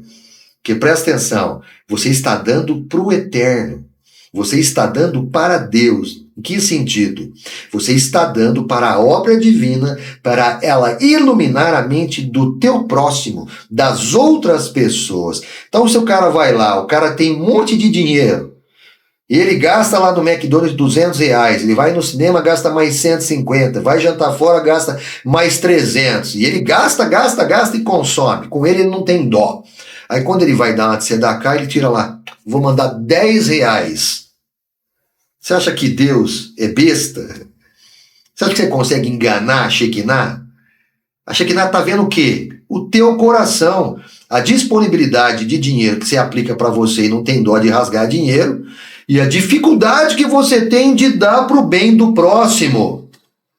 porque presta atenção, você está dando para o eterno, você está dando para Deus. Em que sentido? Você está dando para a obra divina, para ela iluminar a mente do teu próximo, das outras pessoas. Então, se o cara vai lá, o cara tem um monte de dinheiro, e ele gasta lá no McDonald's R$200, ele vai no cinema, gasta mais 150, vai jantar fora, gasta mais 300, e ele gasta e consome. Com ele não tem dó. Aí quando ele vai dar uma tzedaká, ele tira lá, vou mandar R$10. Você acha que Deus é besta? Você acha que você consegue enganar a Shekinah? A Shekinah está vendo o quê? O teu coração. A disponibilidade de dinheiro que você aplica para você e não tem dó de rasgar dinheiro. E a dificuldade que você tem de dar para o bem do próximo.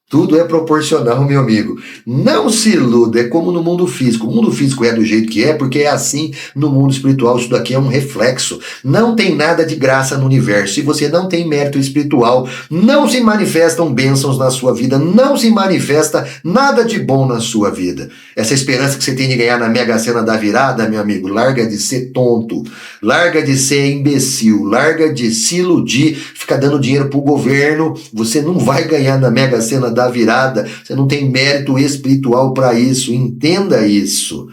Tudo é proporcional, meu amigo. Não se iluda, é como no mundo físico. O mundo físico é do jeito que é, porque é assim no mundo espiritual. Isso daqui é um reflexo. Não tem nada de graça no universo. Se você não tem mérito espiritual, não se manifestam bênçãos na sua vida, não se manifesta nada de bom na sua vida. Essa esperança que você tem de ganhar na Mega Sena da virada, meu amigo, larga de ser tonto, larga de ser imbecil, larga de se iludir, ficar dando dinheiro pro governo. Você não vai ganhar na Mega Sena da virada, você não tem mérito espiritual para isso, entenda isso.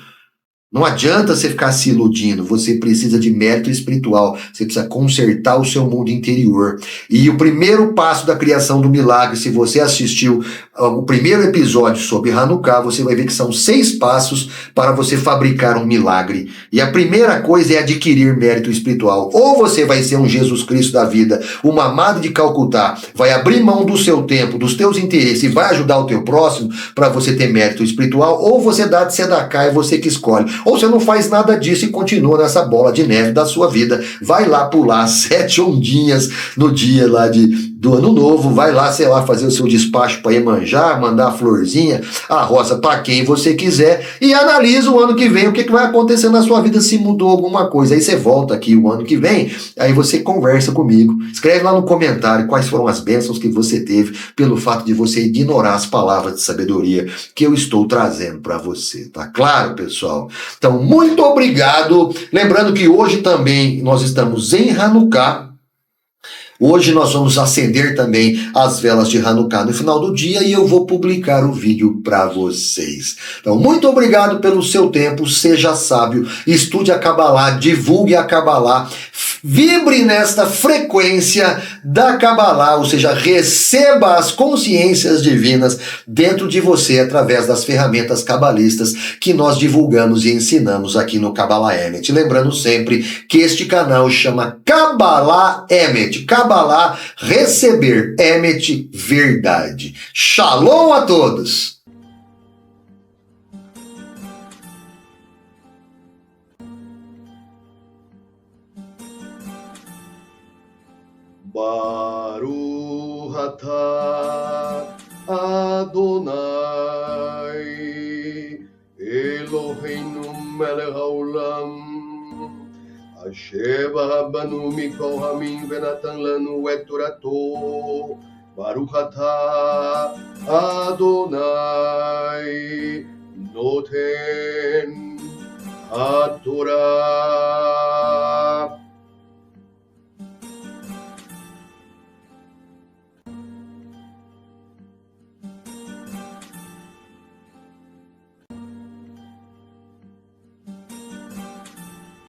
Não adianta você ficar se iludindo, você precisa de mérito espiritual, você precisa consertar o seu mundo interior. E o primeiro passo da criação do milagre, se você assistiu o primeiro episódio sobre Hanukkah, você vai ver que são 6 passos para você fabricar um milagre. E a primeira coisa é adquirir mérito espiritual. Ou você vai ser um Jesus Cristo da vida, uma amada de Calcutá, vai abrir mão do seu tempo, dos teus interesses e vai ajudar o teu próximo para você ter mérito espiritual, ou você dá de tzedaká, é você que escolhe. Ou você não faz nada disso e continua nessa bola de neve da sua vida. Vai lá pular 7 ondinhas no dia lá do ano novo, vai lá, sei lá, fazer o seu despacho para Iemanjá, mandar a florzinha, a rosa para quem você quiser e analisa o ano que vem, o que vai acontecer na sua vida, se mudou alguma coisa. Aí você volta aqui o ano que vem, aí você conversa comigo, escreve lá no comentário quais foram as bênçãos que você teve pelo fato de você ignorar as palavras de sabedoria que eu estou trazendo para você, tá claro, pessoal? Então, muito obrigado. Lembrando que hoje também nós estamos em Hanukkah. Hoje nós vamos acender também as velas de Hanukkah no final do dia e eu vou publicar o vídeo para vocês. Então, muito obrigado pelo seu tempo, seja sábio, estude a Kabbalah, divulgue a Kabbalah, vibre nesta frequência da Kabbalah, ou seja, receba as consciências divinas dentro de você através das ferramentas cabalistas que nós divulgamos e ensinamos aqui no Kabbalah Emet. Lembrando sempre que este canal chama Kabbalah Emet. Kabbalah, receber, Emet, verdade. Shalom a todos! Baruch atah Adonai Eloheinu melech haolam Asher banu mikol hamim venatan lanu et torato Baruch atah Adonai Noten HaTorah.